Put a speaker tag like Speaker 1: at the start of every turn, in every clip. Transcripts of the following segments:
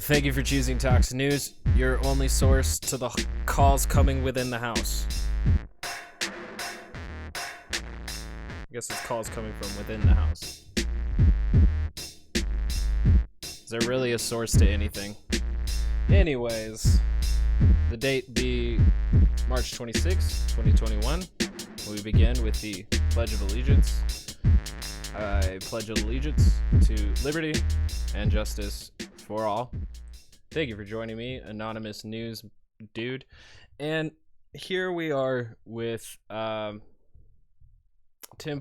Speaker 1: Thank you for choosing Tox News, your only source to the calls coming within the house. I guess it's calls coming from within the house. Is there really a source to anything? Anyways, the date be March 26, 2021. We begin with the Pledge of Allegiance. I pledge allegiance to liberty and justice for all. Thank you for joining me, anonymous news dude. And here we are with Tim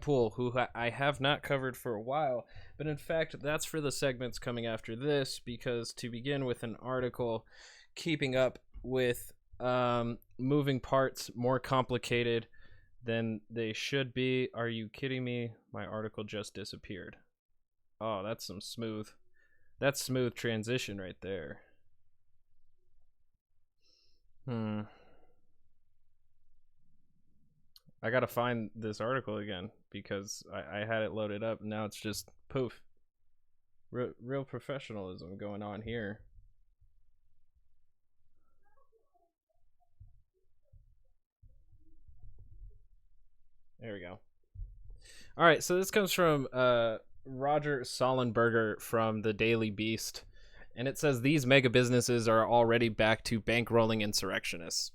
Speaker 1: Pool, who I have not covered for a while, but in fact that's for the segments coming after this, because to begin with an article keeping up with moving parts more complicated than they should be. Are you kidding me? My article just disappeared. Oh, that's smooth transition right there. I gotta find this article again because I had it loaded up and now it's just poof. Real professionalism going on here. There we go. All right, so this comes from Roger Sollenberger from the Daily Beast, and it says these mega businesses are already back to bankrolling insurrectionists.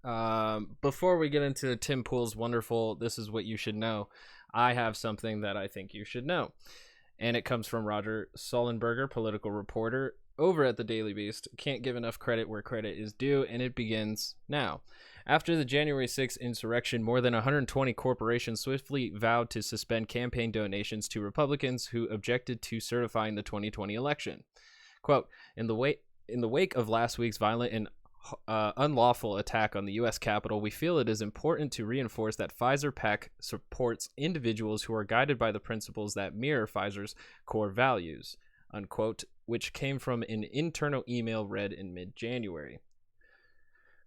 Speaker 1: Before we get into Tim Pool's wonderful "This is what you should know," I have something that I think you should know, and it comes from Roger Sollenberger, political reporter over at the Daily Beast. Can't give enough credit where credit is due, and it begins now. After the January 6th insurrection, more than 120 corporations swiftly vowed to suspend campaign donations to Republicans who objected to certifying the 2020 election. Quote, in the wake of last week's violent and unlawful attack on the U.S. Capitol, we feel it is important to reinforce that Pfizer PAC supports individuals who are guided by the principles that mirror Pfizer's core values, unquote, which came from an internal email read in mid-January.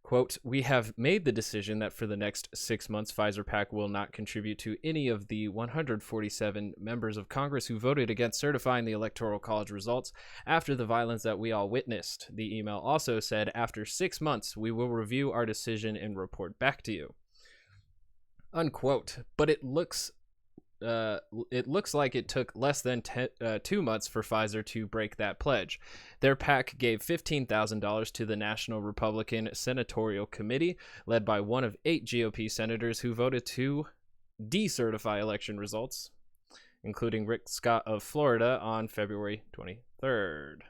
Speaker 1: Quote, we have made the decision that for the next 6 months, Pfizer PAC will not contribute to any of the 147 members of Congress who voted against certifying the Electoral College results after the violence that we all witnessed. The email also said, after 6 months, we will review our decision and report back to you. Unquote. But it looks like it took less than 2 months for Pfizer to break that pledge. Their PAC gave $15,000 to the National Republican Senatorial Committee, led by one of 8 GOP senators who voted to decertify election results, including Rick Scott of Florida on February 23rd.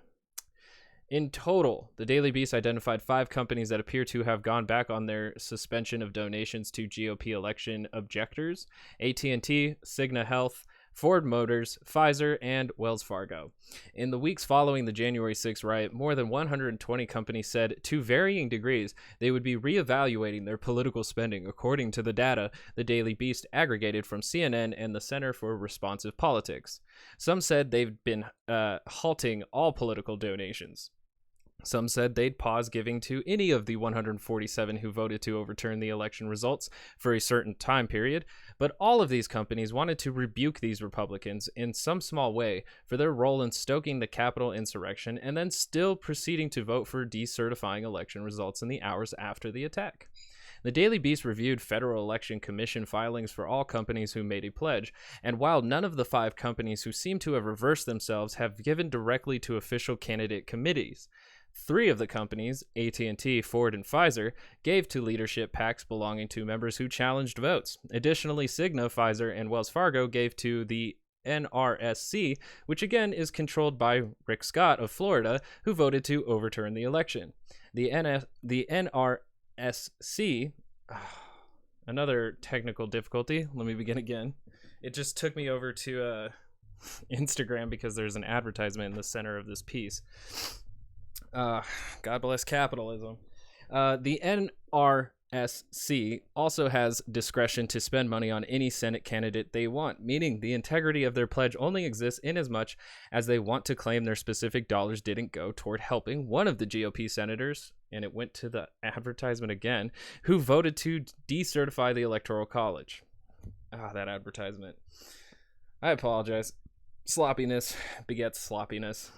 Speaker 1: In total, the Daily Beast identified 5 companies that appear to have gone back on their suspension of donations to GOP election objectors: AT&T, Cigna Health, Ford Motors, Pfizer, and Wells Fargo. In the weeks following the January 6th riot, more than 120 companies said, to varying degrees, they would be reevaluating their political spending, according to the data the Daily Beast aggregated from CNN and the Center for Responsive Politics. Some said they've been halting all political donations. Some said they'd pause giving to any of the 147 who voted to overturn the election results for a certain time period, but all of these companies wanted to rebuke these Republicans in some small way for their role in stoking the Capitol insurrection and then still proceeding to vote for decertifying election results in the hours after the attack. The Daily Beast reviewed Federal Election Commission filings for all companies who made a pledge, and while none of the 5 companies who seem to have reversed themselves have given directly to official candidate committees, 3 of the companies, AT&T, Ford, and Pfizer, gave to leadership PACs belonging to members who challenged votes. Additionally, Cigna, Pfizer, and Wells Fargo gave to the NRSC, which again is controlled by Rick Scott of Florida, who voted to overturn the election. The NRSC, another technical difficulty. Let me begin again. It just took me over to Instagram because there's an advertisement in the center of this piece. God bless capitalism. The NRSC also has discretion to spend money on any Senate candidate they want, meaning the integrity of their pledge only exists inasmuch as they want to claim their specific dollars didn't go toward helping one of the GOP senators, and it went to the advertisement again, who voted to decertify the Electoral College. That advertisement. I apologize. Sloppiness begets sloppiness.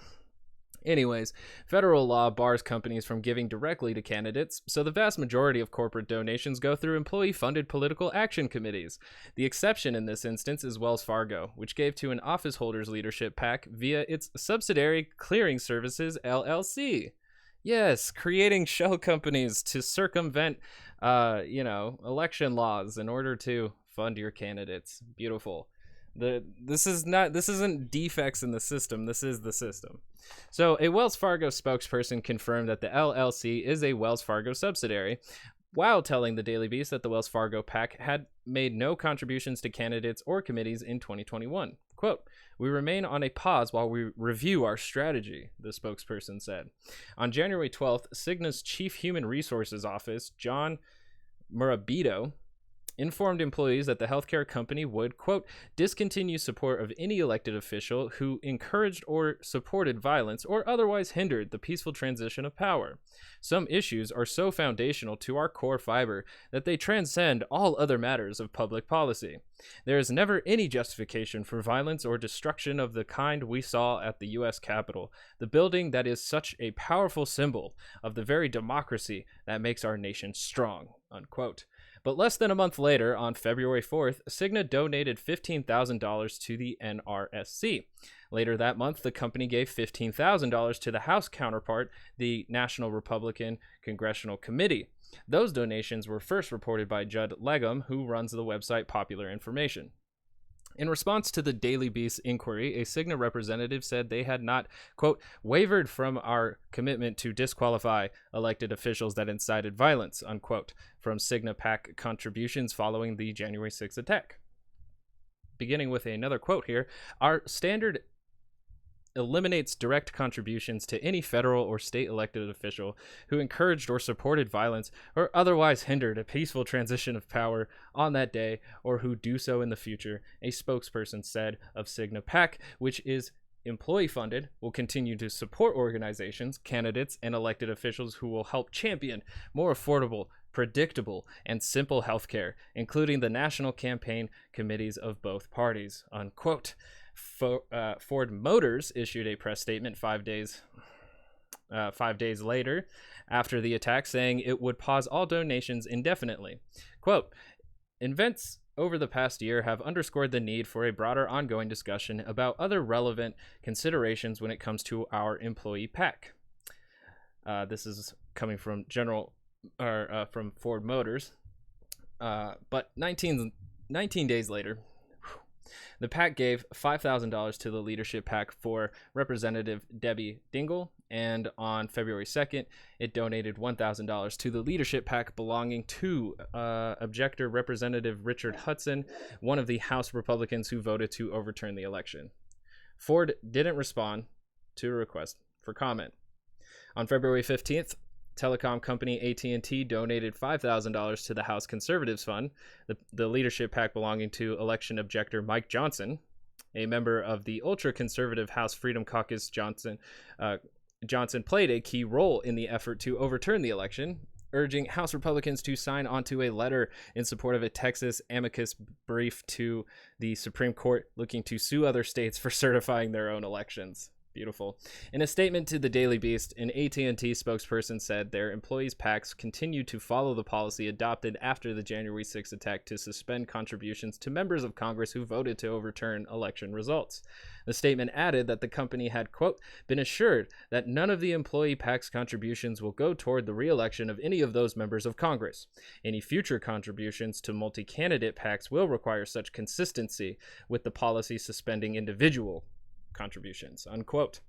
Speaker 1: Anyways, federal law bars companies from giving directly to candidates, so the vast majority of corporate donations go through employee-funded political action committees. The exception in this instance is Wells Fargo, which gave to an office holders leadership PAC via its subsidiary Clearing Services, LLC. Yes, creating shell companies to circumvent, election laws in order to fund your candidates. Beautiful. This isn't defects in the system. This is the system. So a Wells Fargo spokesperson confirmed that the LLC is a Wells Fargo subsidiary, while telling the Daily Beast that the Wells Fargo PAC had made no contributions to candidates or committees in 2021. Quote, "We remain on a pause while we review our strategy," the spokesperson said. On January 12th, Cigna's Chief Human Resources Office, John Murabito, informed employees that the healthcare company would, quote, "discontinue support of any elected official who encouraged or supported violence or otherwise hindered the peaceful transition of power. Some issues are so foundational to our core fiber that they transcend all other matters of public policy. There is never any justification for violence or destruction of the kind we saw at the U.S. Capitol, the building that is such a powerful symbol of the very democracy that makes our nation strong," unquote. But less than a month later, on February 4th, Cigna donated $15,000 to the NRSC. Later that month, the company gave $15,000 to the House counterpart, the National Republican Congressional Committee. Those donations were first reported by Judd Legum, who runs the website Popular Information. In response to the Daily Beast inquiry, a Cigna representative said they had not, quote, "wavered from our commitment to disqualify elected officials that incited violence," unquote, from Cigna PAC contributions following the January 6th attack. Beginning with another quote here, "Our standard eliminates direct contributions to any federal or state elected official who encouraged or supported violence or otherwise hindered a peaceful transition of power on that day or who do so in the future," a spokesperson said of Cigna PAC, which is employee funded, will continue to support organizations, candidates, and elected officials who will help champion more affordable, predictable, and simple healthcare, including the national campaign committees of both parties, unquote. Ford Motors issued a press statement 5 days later after the attack, saying it would pause all donations indefinitely. Quote, "Events over the past year have underscored the need for a broader ongoing discussion about other relevant considerations when it comes to our employee PAC." This is coming from from Ford Motors. But 19 days later, the PAC gave $5,000 to the leadership PAC for Representative Debbie Dingell, and on February 2nd, it donated $1,000 to the leadership PAC belonging to objector Representative Richard Hudson, one of the House Republicans who voted to overturn the election. Ford didn't respond to a request for comment. On February 15th, telecom company AT&T donated $5,000 to the House Conservatives Fund, the leadership PAC belonging to election objector Mike Johnson, a member of the ultra-conservative House Freedom Caucus. Johnson played a key role in the effort to overturn the election, urging House Republicans to sign onto a letter in support of a Texas amicus brief to the Supreme Court looking to sue other states for certifying their own elections. Beautiful. In a statement to the Daily Beast, an AT&T spokesperson said their employees' PACs continue to follow the policy adopted after the January 6th attack to suspend contributions to members of Congress who voted to overturn election results. The statement added that the company had, quote, "been assured that none of the employee PAC's contributions will go toward the re-election of any of those members of Congress. Any future contributions to multi-candidate PACs will require such consistency with the policy suspending individual contributions," unquote.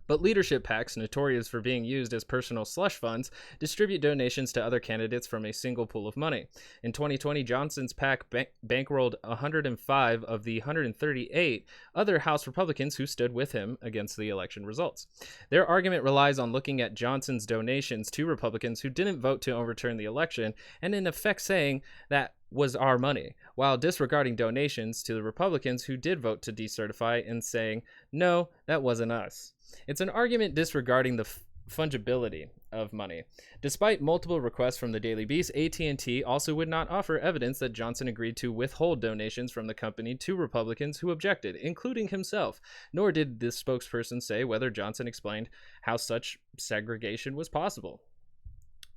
Speaker 1: But leadership PACs, notorious for being used as personal slush funds, distribute donations to other candidates from a single pool of money. In 2020, Johnson's PAC bankrolled 105 of the 138 other House Republicans who stood with him against the election results. Their argument relies on looking at Johnson's donations to Republicans who didn't vote to overturn the election, and in effect saying that was our money, while disregarding donations to the Republicans who did vote to decertify and saying, no, that wasn't us. It's an argument disregarding the fungibility of money. Despite multiple requests from the Daily Beast, AT&T also would not offer evidence that Johnson agreed to withhold donations from the company to Republicans who objected, including himself, nor did the spokesperson say whether Johnson explained how such segregation was possible.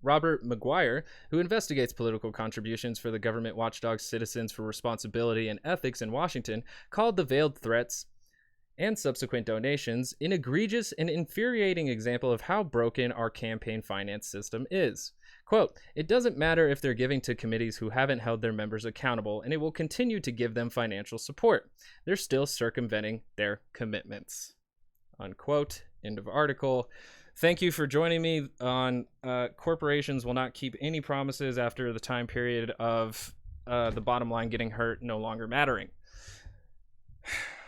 Speaker 1: Robert McGuire, who investigates political contributions for the government watchdog Citizens for Responsibility and Ethics in Washington, called the veiled threats and subsequent donations an egregious and infuriating example of how broken our campaign finance system is. Quote, "It doesn't matter if they're giving to committees who haven't held their members accountable, and it will continue to give them financial support. They're still circumventing their commitments." Unquote. End of article. Thank you for joining me on corporations will not keep any promises after the time period of the bottom line getting hurt no longer mattering.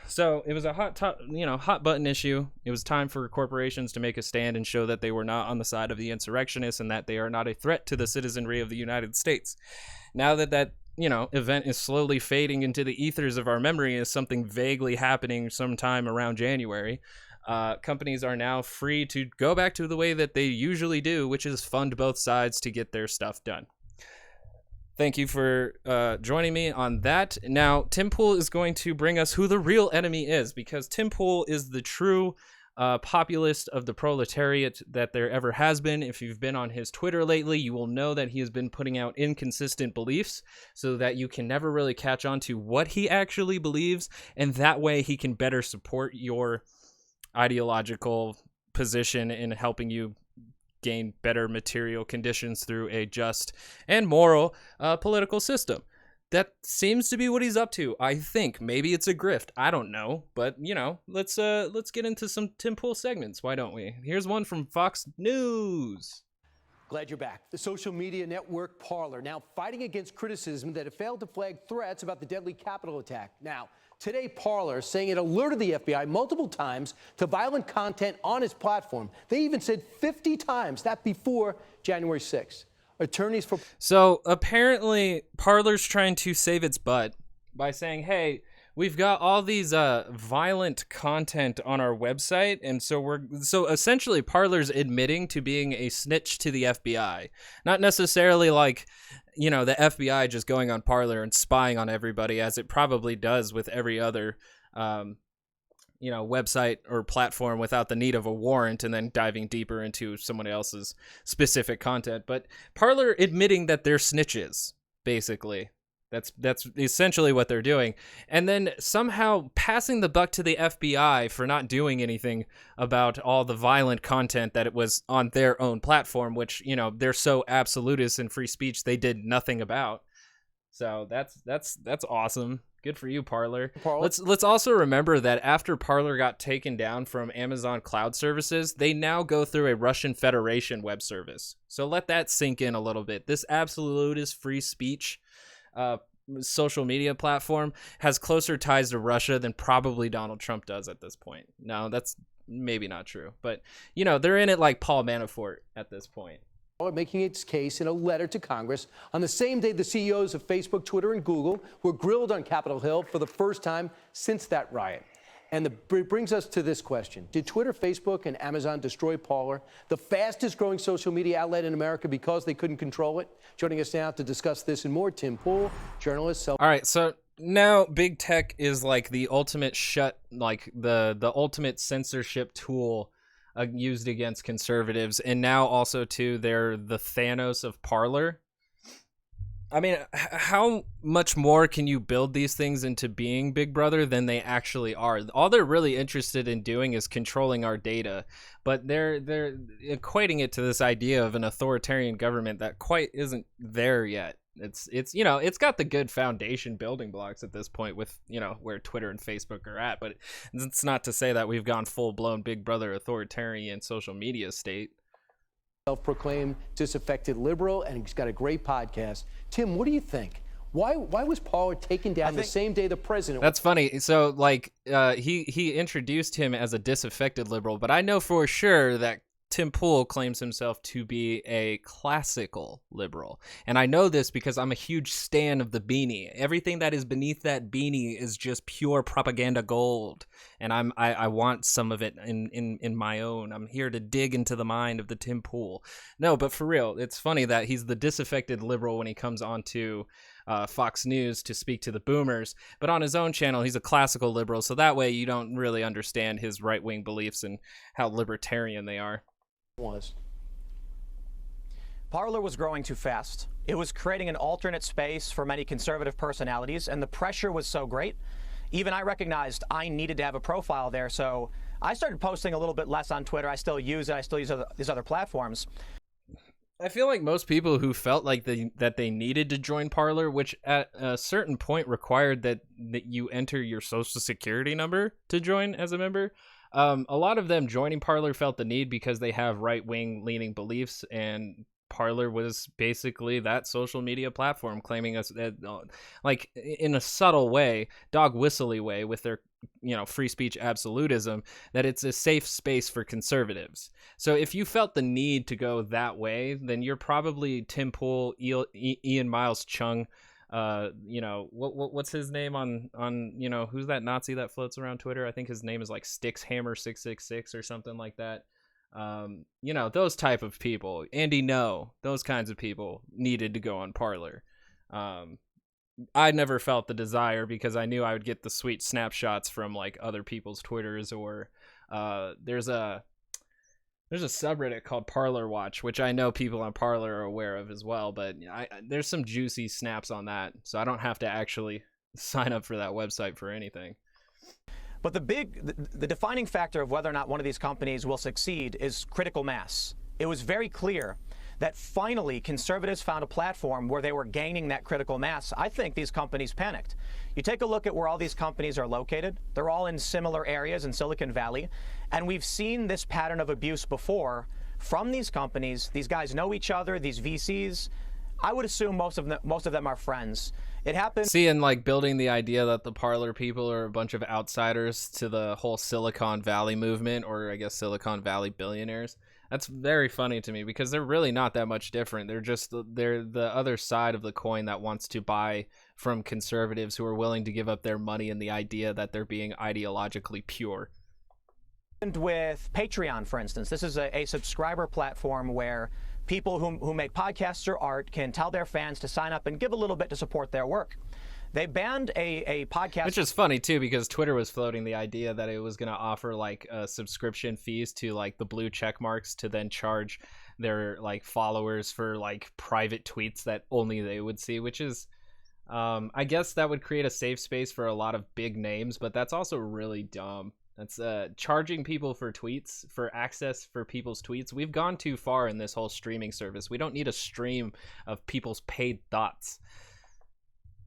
Speaker 1: So it was a hot button issue. It was time for corporations to make a stand and show that they were not on the side of the insurrectionists and that they are not a threat to the citizenry of the United States. Now that event is slowly fading into the ethers of our memory as something vaguely happening sometime around January, companies are now free to go back to the way that they usually do, which is fund both sides to get their stuff done. Thank you for joining me on that. Now, Tim Pool is going to bring us who the real enemy is, because Tim Pool is the true populist of the proletariat that there ever has been. If you've been on his Twitter lately, you will know that he has been putting out inconsistent beliefs so that you can never really catch on to what he actually believes, and that way he can better support your ideological position in helping you gain better material conditions through a just and moral political system. That seems to be what he's up to. I think maybe it's a grift. I don't know, but let's get into some Tim Pool segments. Why don't we? Here's one from Fox News.
Speaker 2: Glad you're back. The social media network Parler now fighting against criticism that it failed to flag threats about the deadly Capitol attack. Now, today, Parler saying it alerted the FBI multiple times to violent content on its platform. They even said 50 times that before January 6th. Attorneys for...
Speaker 1: So apparently Parler's trying to save its butt by saying, hey, we've got all these violent content on our website, and so essentially Parler's admitting to being a snitch to the FBI. Not necessarily like, the FBI just going on Parler and spying on everybody, as it probably does with every other website or platform without the need of a warrant and then diving deeper into someone else's specific content. But Parler admitting that they're snitches, basically. That's essentially what they're doing. And then somehow passing the buck to the FBI for not doing anything about all the violent content that it was on their own platform, which, they're so absolutist in free speech they did nothing about. So that's awesome. Good for you, Parler. Let's also remember that after Parler got taken down from Amazon Cloud Services, they now go through a Russian Federation web service. So let that sink in a little bit. This absolutist free speech social media platform has closer ties to Russia than probably Donald Trump does at this point. No, that's maybe not true, but they're in it like Paul Manafort at this point.
Speaker 2: Making its case in a letter to Congress on the same day the CEOs of Facebook, Twitter, and Google were grilled on Capitol Hill for the first time since that riot. And it brings us to this question. Did Twitter, Facebook, and Amazon destroy Parler, the fastest growing social media outlet in America, because they couldn't control it? Joining us now to discuss this and more, Tim Pool, journalist.
Speaker 1: All right, so now big tech is like the ultimate the ultimate censorship tool used against conservatives, and now also too they're the Thanos of Parler. I mean, how much more can you build these things into being Big Brother than they actually are? All they're really interested in doing is controlling our data, but they're equating it to this idea of an authoritarian government that quite isn't there yet. It's got the good foundation building blocks at this point with, where Twitter and Facebook are at, but it's not to say that we've gone full-blown Big Brother authoritarian social media state.
Speaker 2: Self-proclaimed disaffected liberal, and he's got a great podcast. Tim, what do you think? Why was Parler taken down the same day the president...
Speaker 1: That's funny. So, he introduced him as a disaffected liberal, but I know for sure that Tim Pool claims himself to be a classical liberal. And I know this because I'm a huge stan of the beanie. Everything that is beneath that beanie is just pure propaganda gold. And I want some of it in my own. I'm here to dig into the mind of the Tim Pool. No, but for real, it's funny that he's the disaffected liberal when he comes onto Fox News to speak to the boomers, but on his own channel he's a classical liberal, so that way you don't really understand his right-wing beliefs and how libertarian they are.
Speaker 3: Parler was growing too fast. It was creating an alternate space for many conservative personalities, and the pressure was so great. Even I recognized I needed to have a profile there, so I started posting a little bit less on Twitter. I still use it. I still use these other platforms.
Speaker 1: I feel like most people who felt like that they needed to join Parler, which at a certain point required that you enter your social security number to join as a member, a lot of them joining Parler felt the need because they have right-wing leaning beliefs, and Parler was basically that social media platform claiming us like in a subtle way, dog whistly way, with their free speech absolutism, that it's a safe space for conservatives. So if you felt the need to go that way, then you're probably Tim Pool, Ian Miles Chung, what's his name on who's that Nazi that floats around Twitter? I think his name is like Stixhammer666 or something like that. Those type of people, Andy those kinds of people needed to go on Parler. I never felt the desire because I knew I would get the sweet snapshots from like other people's Twitters, or there's a subreddit called Parler Watch, which I know people on Parler are aware of as well, but there's some juicy snaps on that, so I don't have to actually sign up for that website for anything.
Speaker 3: But the defining factor of whether or not one of these companies will succeed is critical mass. It was very clear that finally conservatives found a platform where they were gaining that critical mass. I think these companies panicked. You take a look at where all these companies are located. They're all in similar areas in Silicon Valley. And we've seen this pattern of abuse before from these companies. These guys know each other, these VCs. I would assume most of them are friends. It happened.
Speaker 1: Seeing like building the idea that the Parler people are a bunch of outsiders to the whole Silicon Valley movement, or I guess Silicon Valley billionaires. That's very funny to me because they're really not that much different. They're the other side of the coin that wants to buy from conservatives who are willing to give up their money in the idea that they're being ideologically pure.
Speaker 3: With Patreon, for instance, this is a subscriber platform where people who make podcasts or art can tell their fans to sign up and give a little bit to support their work. They banned a podcast.
Speaker 1: Which is funny, too, because Twitter was floating the idea that it was going to offer, like, subscription fees to, like, the blue check marks to then charge their, like, followers for, like, private tweets that only they would see, which is, I guess that would create a safe space for a lot of big names, but that's also really dumb. That's charging people for tweets, for access for people's tweets. We've gone too far in this whole streaming service. We don't need a stream of people's paid thoughts.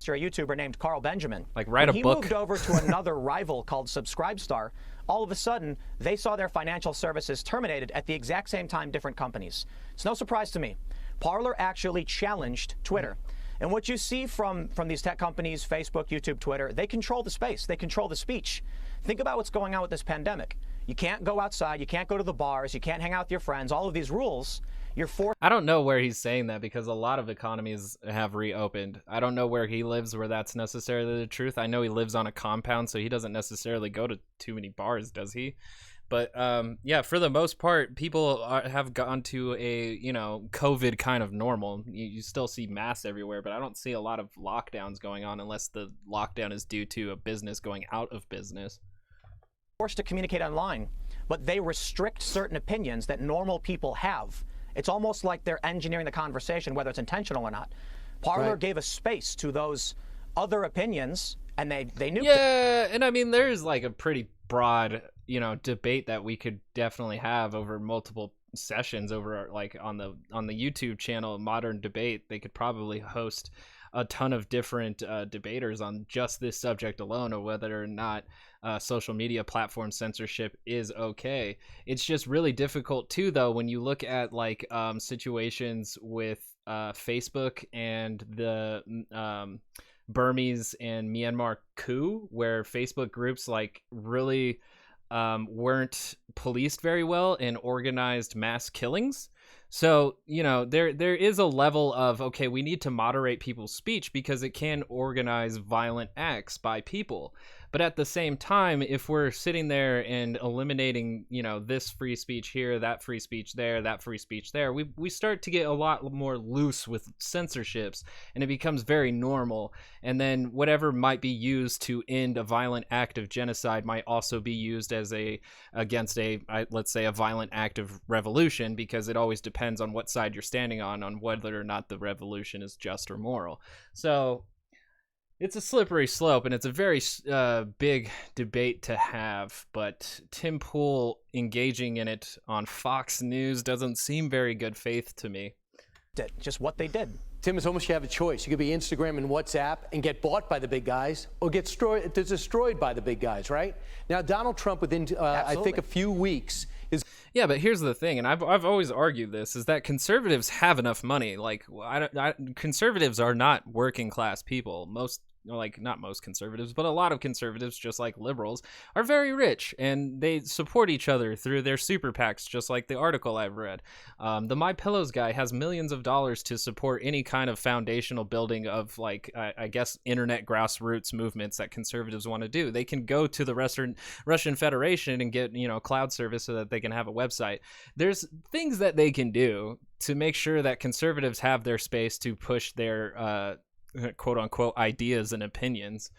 Speaker 3: A YouTuber named Carl Benjamin.
Speaker 1: Like, write a book.
Speaker 3: He moved over to another rival called Subscribestar. All of a sudden, they saw their financial services terminated at the exact same time different companies. It's no surprise to me. Parler actually challenged Twitter. And what you see from these tech companies, Facebook, YouTube, Twitter, they control the space. They control the speech. Think about what's going on with this pandemic. You can't go outside. You can't go to the bars. You can't hang out with your friends. All of these rules. You're forced.
Speaker 1: I don't know where he's saying that because a lot of economies have reopened. I don't know where he lives where that's necessarily the truth. I know he lives on a compound, so he doesn't necessarily go to too many bars, does he? But yeah, for the most part, people have gone to a, COVID kind of normal. You still see masks everywhere, but I don't see a lot of lockdowns going on unless the lockdown is due to a business going out of business.
Speaker 3: Forced to communicate online, but they restrict certain opinions that normal people have. It's almost like they're engineering the conversation, whether it's intentional or not. Parler gave a space to those other opinions, and they nuked it.
Speaker 1: Yeah, and I mean, there's like a pretty broad, debate that we could definitely have over multiple sessions over like on the YouTube channel Modern Debate. They could probably host a ton of different debaters on just this subject alone, or whether or not social media platform censorship is okay. It's just really difficult too, though, when you look at like situations with Facebook and the Burmese and Myanmar coup, where Facebook groups like really weren't policed very well and organized mass killings. So, there is a level of, okay, we need to moderate people's speech because it can organize violent acts by people. But at the same time, if we're sitting there and eliminating, this free speech here, that free speech there, that free speech there, we start to get a lot more loose with censorships, and it becomes very normal. And then whatever might be used to end a violent act of genocide might also be used as against let's say, a violent act of revolution, because it always depends on what side you're standing on whether or not the revolution is just or moral. So it's a slippery slope, and it's a very big debate to have, but Tim Pool engaging in it on Fox News doesn't seem very good faith to me.
Speaker 3: Just what they did.
Speaker 2: Tim, it's almost you have a choice. You could be Instagram and WhatsApp and get bought by the big guys, or get destroyed by the big guys, right? Now, Donald Trump, within, I think, a few weeks, is...
Speaker 1: Yeah, but here's the thing, and I've always argued this, is that conservatives have enough money. Like, conservatives are not working class people. Not most conservatives, but a lot of conservatives, just like liberals, are very rich, and they support each other through their super PACs, just like the article I've read. The My Pillows guy has millions of dollars to support any kind of foundational building of, I guess, internet grassroots movements that conservatives want to do. They can go to the Russian Federation and get, cloud service so that they can have a website. There's things that they can do to make sure that conservatives have their space to push their quote unquote ideas and opinions,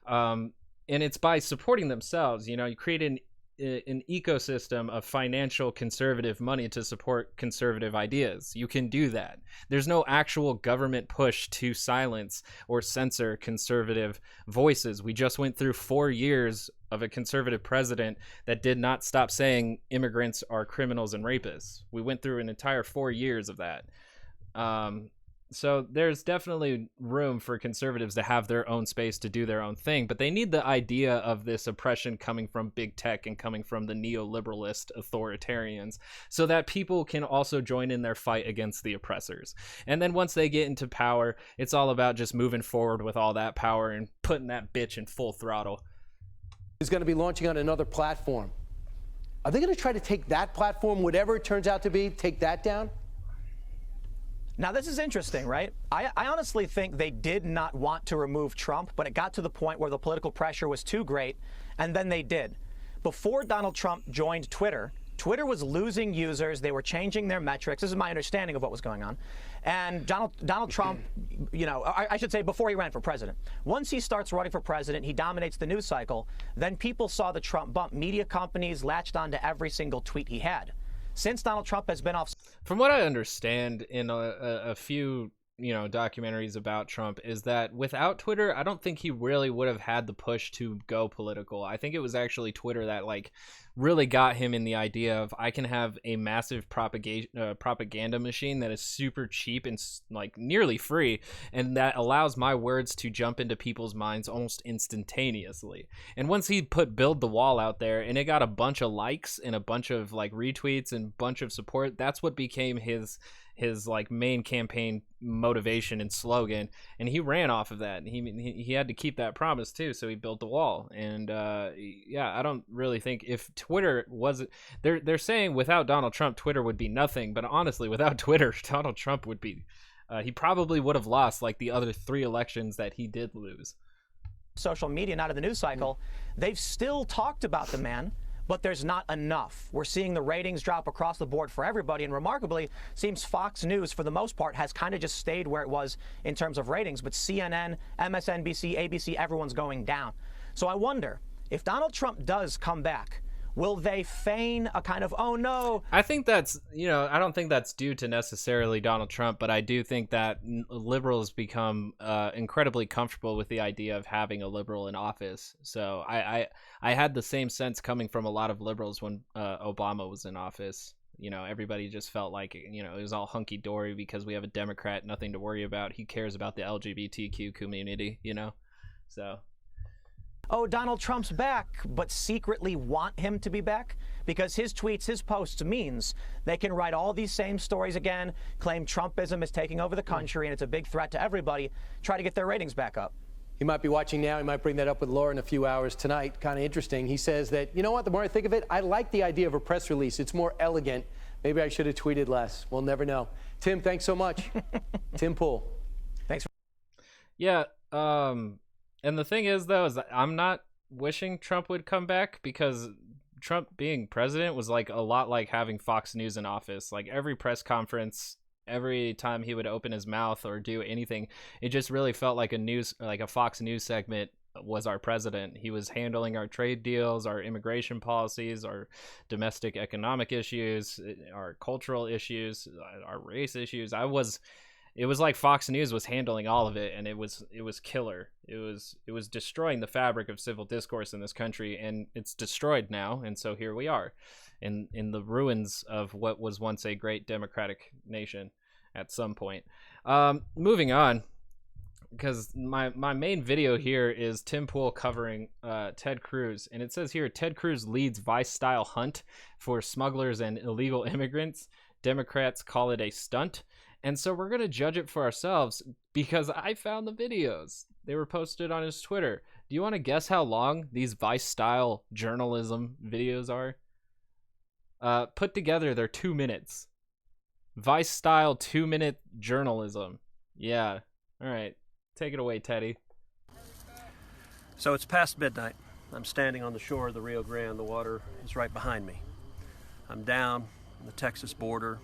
Speaker 1: and it's by supporting themselves. You create an ecosystem of financial conservative money to support conservative ideas. You can do that. There's no actual government push to silence or censor conservative voices. We just went through 4 years of a conservative president that did not stop saying immigrants are criminals and rapists. We went through an entire 4 years of that. So there's definitely room for conservatives to have their own space to do their own thing, but they need the idea of this oppression coming from big tech and coming from the neoliberalist authoritarians so that people can also join in their fight against the oppressors. And then once they get into power, it's all about just moving forward with all that power and putting that bitch in full throttle.
Speaker 2: Is going to be launching on another platform. Are they going to try to take that platform, whatever it turns out to be, take that down?
Speaker 3: Now, this is interesting, right? I honestly think they did not want to remove Trump, but it got to the point where the political pressure was too great, and then they did. Before Donald Trump joined Twitter, Twitter was losing users. They were changing their metrics. This is my understanding of what was going on. And Donald Trump, I should say before he ran for president. Once he starts running for president, he dominates the news cycle. Then people saw the Trump bump. Media companies latched onto every single tweet he had. Since Donald Trump has been off...
Speaker 1: From what I understand in a few, documentaries about Trump, is that without Twitter, I don't think he really would have had the push to go political. I think it was actually Twitter that really got him in the idea of, I can have a massive propaganda machine that is super cheap and nearly free, and that allows my words to jump into people's minds almost instantaneously. And once he put Build the Wall out there and it got a bunch of likes and a bunch of retweets and bunch of support, that's what became his main campaign motivation and slogan, and he ran off of that. And he had to keep that promise too, so he built the wall. And I don't really think, if Twitter wasn't, they're saying without Donald Trump Twitter would be nothing, but honestly, without Twitter, Donald Trump would be he probably would have lost the other 3 elections that he did lose.
Speaker 3: Social media, not in the news cycle, they've still talked about the man, but there's not enough. We're seeing the ratings drop across the board for everybody, and remarkably, seems Fox News, for the most part, has kind of just stayed where it was in terms of ratings, but CNN, MSNBC, ABC, everyone's going down. So I wonder, if Donald Trump does come back, will they feign a kind of, oh no?
Speaker 1: I think that's, I don't think that's due to necessarily Donald Trump, but I do think that liberals become incredibly comfortable with the idea of having a liberal in office. So I had the same sense coming from a lot of liberals when Obama was in office. Everybody just felt like, it was all hunky-dory because we have a Democrat, nothing to worry about. He cares about the LGBTQ community, so...
Speaker 3: Oh, Donald Trump's back, but secretly want him to be back? Because his tweets, his posts means they can write all these same stories again, claim Trumpism is taking over the country and it's a big threat to everybody, try to get their ratings back up.
Speaker 2: He might be watching now. He might bring that up with Laura in a few hours tonight. Kind of interesting. He says that, you know what, the more I think of it, I like the idea of a press release. It's more elegant. Maybe I should have tweeted less. We'll never know. Tim, thanks so much. Tim Pool.
Speaker 3: Thanks.
Speaker 1: Yeah. And the thing is, though, is that I'm not wishing Trump would come back, because Trump being president was like a lot like having Fox News in office. Like every press conference, every time he would open his mouth or do anything, it just really felt like a Fox News segment was our president. He was handling our trade deals, our immigration policies, our domestic economic issues, our cultural issues, our race issues. It was like Fox News was handling all of it, and it was killer. It was destroying the fabric of civil discourse in this country, and it's destroyed now. And so here we are in the ruins of what was once a great democratic nation at some point. Moving on, because my main video here is Tim Pool covering Ted Cruz, and it says here, Ted Cruz leads Vice-style hunt for smugglers and illegal immigrants. Democrats call it a stunt. And so we're going to judge it for ourselves, because I found the videos. They were posted on his Twitter. Do you want to guess how long these Vice-style journalism videos are? Put together, they're 2 minutes. Vice-style 2-minute journalism. Yeah. All right. Take it away, Teddy.
Speaker 4: So it's past midnight. I'm standing on the shore of the Rio Grande. The water is right behind me. I'm down on the Texas border,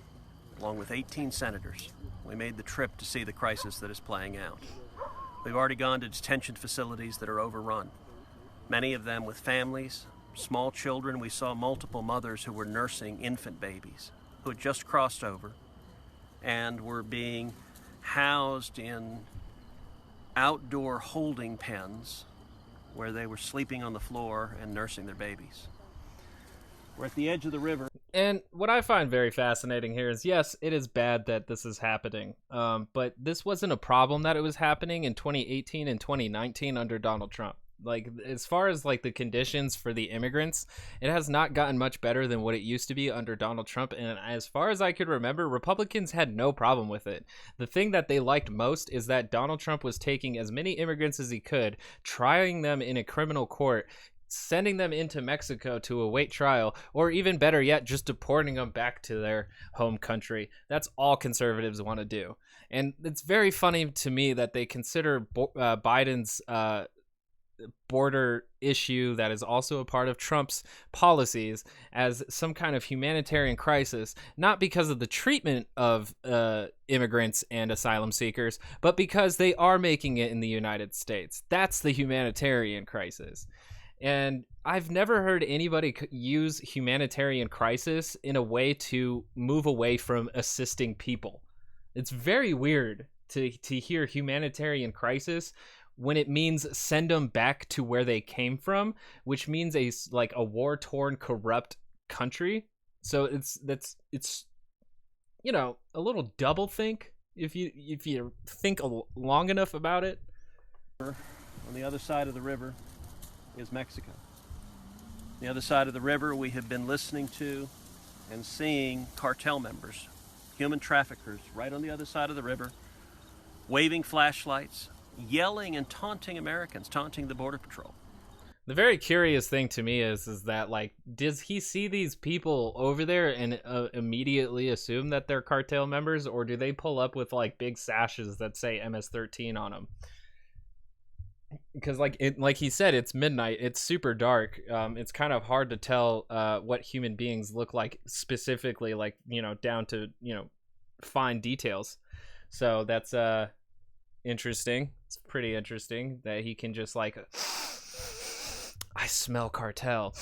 Speaker 4: along with 18 senators. We made the trip to see the crisis that is playing out. We've already gone to detention facilities that are overrun, many of them with families, small children. We saw multiple mothers who were nursing infant babies who had just crossed over and were being housed in outdoor holding pens where they were sleeping on the floor and nursing their babies. We're at the edge of the river.
Speaker 1: And what I find very fascinating here is, yes, it is bad that this is happening, but this wasn't a problem that it was happening in 2018 and 2019 under Donald Trump. Like, as far as like the conditions for the immigrants, it has not gotten much better than what it used to be under Donald Trump. And as far as I could remember, Republicans had no problem with it. The thing that they liked most is that Donald Trump was taking as many immigrants as he could, trying them in a criminal court, sending them into Mexico to await trial, or even better yet, just deporting them back to their home country. That's all conservatives want to do. And it's very funny to me that they consider Biden's border issue, that is also a part of Trump's policies, as some kind of humanitarian crisis, not because of the treatment of immigrants and asylum seekers, but because they are making it in the United States. That's the humanitarian crisis. And I've never heard anybody use humanitarian crisis in a way to move away from assisting people. It's very weird to hear humanitarian crisis when it means send them back to where they came from, which means a war-torn, corrupt country. So it's you know, a little double think if you think long enough about it.
Speaker 4: On the other side of the river is Mexico. On the other side of the river, we have been listening to and seeing cartel members, human traffickers, right on the other side of the river, waving flashlights, yelling and taunting Americans, taunting the Border Patrol.
Speaker 1: The very curious thing to me is that, like, does he see these people over there and immediately assume that they're cartel members, or do they pull up with like big sashes that say MS-13 on them? Because like he said, it's midnight, it's super dark. It's kind of hard to tell what human beings look like specifically, like, you know, down to, you know, fine details. So that's interesting. It's pretty interesting that he can just like, I smell cartel.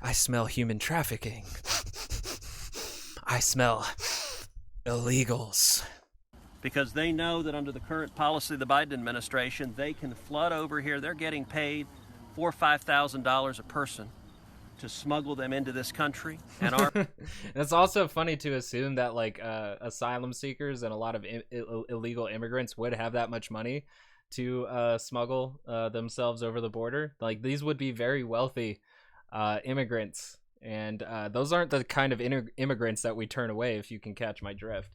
Speaker 1: I smell human trafficking. I smell illegals.
Speaker 4: Because they know that under the current policy of the Biden administration, they can flood over here. They're getting paid $4,000 or $5,000 a person to smuggle them into this country. And
Speaker 1: it's also funny to assume that like asylum seekers and a lot of illegal immigrants would have that much money to smuggle themselves over the border. Like, these would be very wealthy immigrants, and those aren't the kind of immigrants that we turn away, if you can catch my drift.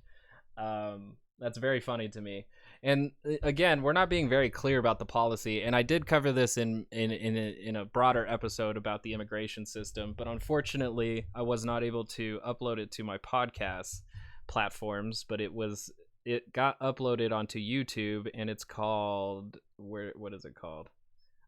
Speaker 1: That's very funny to me. And again, we're not being very clear about the policy. And I did cover this in a broader episode about the immigration system, but unfortunately, I was not able to upload it to my podcast platforms. But it got uploaded onto YouTube, and it's called what is it called?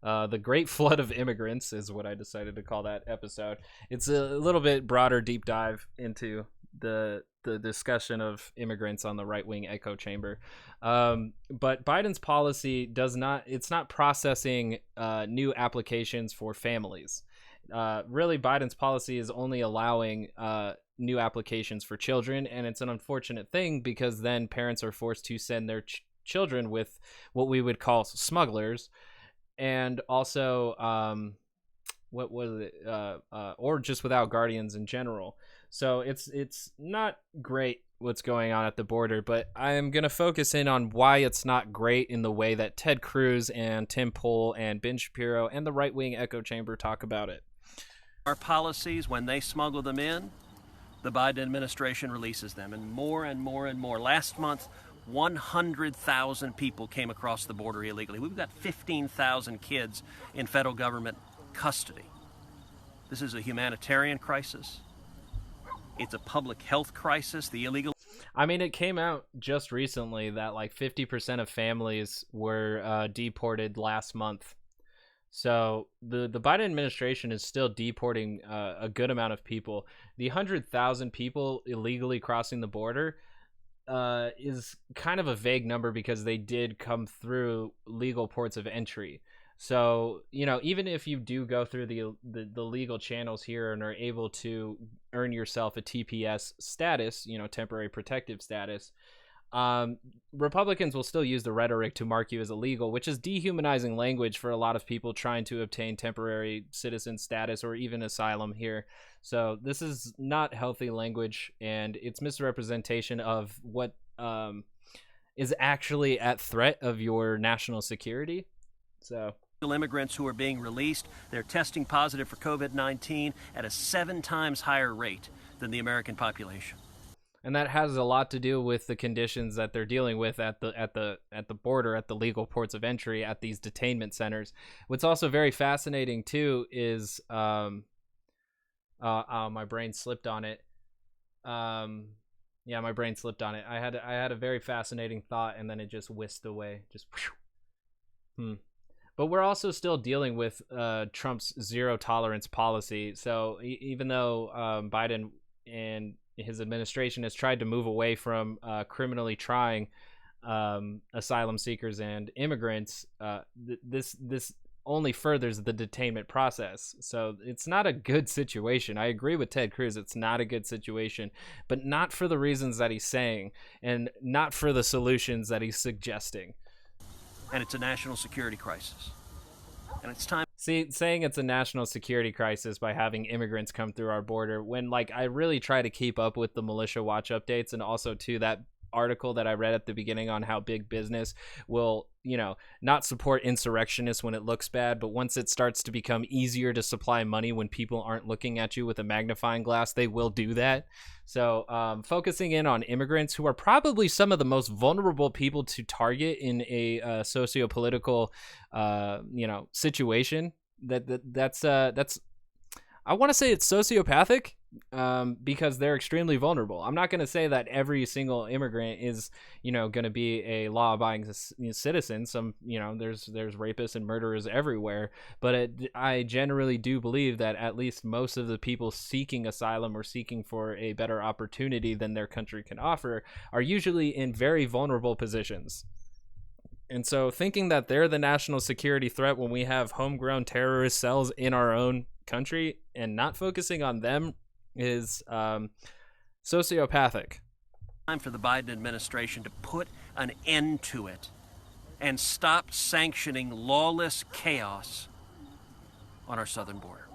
Speaker 1: The Great Flood of Immigrants is what I decided to call that episode. It's a little bit broader deep dive into the discussion of immigrants on the right-wing echo chamber. But Biden's policy it's not processing new applications for families. Really, Biden's policy is only allowing new applications for children, and it's an unfortunate thing because then parents are forced to send their children with what we would call smugglers, and also what was it, or just without guardians in general. So it's not great what's going on at the border, but I am going to focus in on why it's not great in the way that Ted Cruz and Tim Pool and Ben Shapiro and the right-wing echo chamber talk about it.
Speaker 4: Our policies, when they smuggle them in, the Biden administration releases them, and more and more and more. Last month, 100,000 people came across the border illegally. We've got 15,000 kids in federal government custody. This is a humanitarian crisis. It's a public health crisis. The illegal...
Speaker 1: I mean, it came out just recently that like 50% of families were deported last month. So the Biden administration is still deporting a good amount of people. The 100,000 people illegally crossing the border is kind of a vague number because they did come through legal ports of entry. So, you know, even if you do go through the legal channels here and are able to earn yourself a TPS status, you know, temporary protective status, Republicans will still use the rhetoric to mark you as illegal, which is dehumanizing language for a lot of people trying to obtain temporary citizen status or even asylum here. So this is not healthy language, and it's misrepresentation of what is actually at threat of your national security. So
Speaker 4: immigrants who are being released, they're testing positive for COVID-19 at a 7 times higher rate than the American population.
Speaker 1: And that has a lot to do with the conditions that they're dealing with at the border, at the legal ports of entry, at these detainment centers. What's also very fascinating too is my brain slipped on it. My brain slipped on it. I had a very fascinating thought, and then it just whisked away. Just But we're also still dealing with Trump's zero tolerance policy. So even though Biden and his administration has tried to move away from criminally trying asylum seekers and immigrants, this only furthers the detainment process. So it's not a good situation. I agree with Ted Cruz. It's not a good situation, but not for the reasons that he's saying and not for the solutions that he's suggesting.
Speaker 4: And it's a national security crisis. And it's time.
Speaker 1: See, saying it's a national security crisis by having immigrants come through our border, when like I really try to keep up with the Militia Watch updates, and also to that article that I read at the beginning on how big business will, you know, not support insurrectionists when it looks bad, but once it starts to become easier to supply money when people aren't looking at you with a magnifying glass, they will do that. So focusing in on immigrants, who are probably some of the most vulnerable people to target in a socio-political situation, that's I want to say it's sociopathic, because they're extremely vulnerable. I'm not going to say that every single immigrant is, going to be a law-abiding citizen. Some, there's rapists and murderers everywhere, but I generally do believe that at least most of the people seeking asylum or seeking for a better opportunity than their country can offer are usually in very vulnerable positions. And so thinking that they're the national security threat when we have homegrown terrorist cells in our own country and not focusing on them is sociopathic.
Speaker 4: Time for the Biden administration to put an end to it and stop sanctioning lawless chaos on our southern border.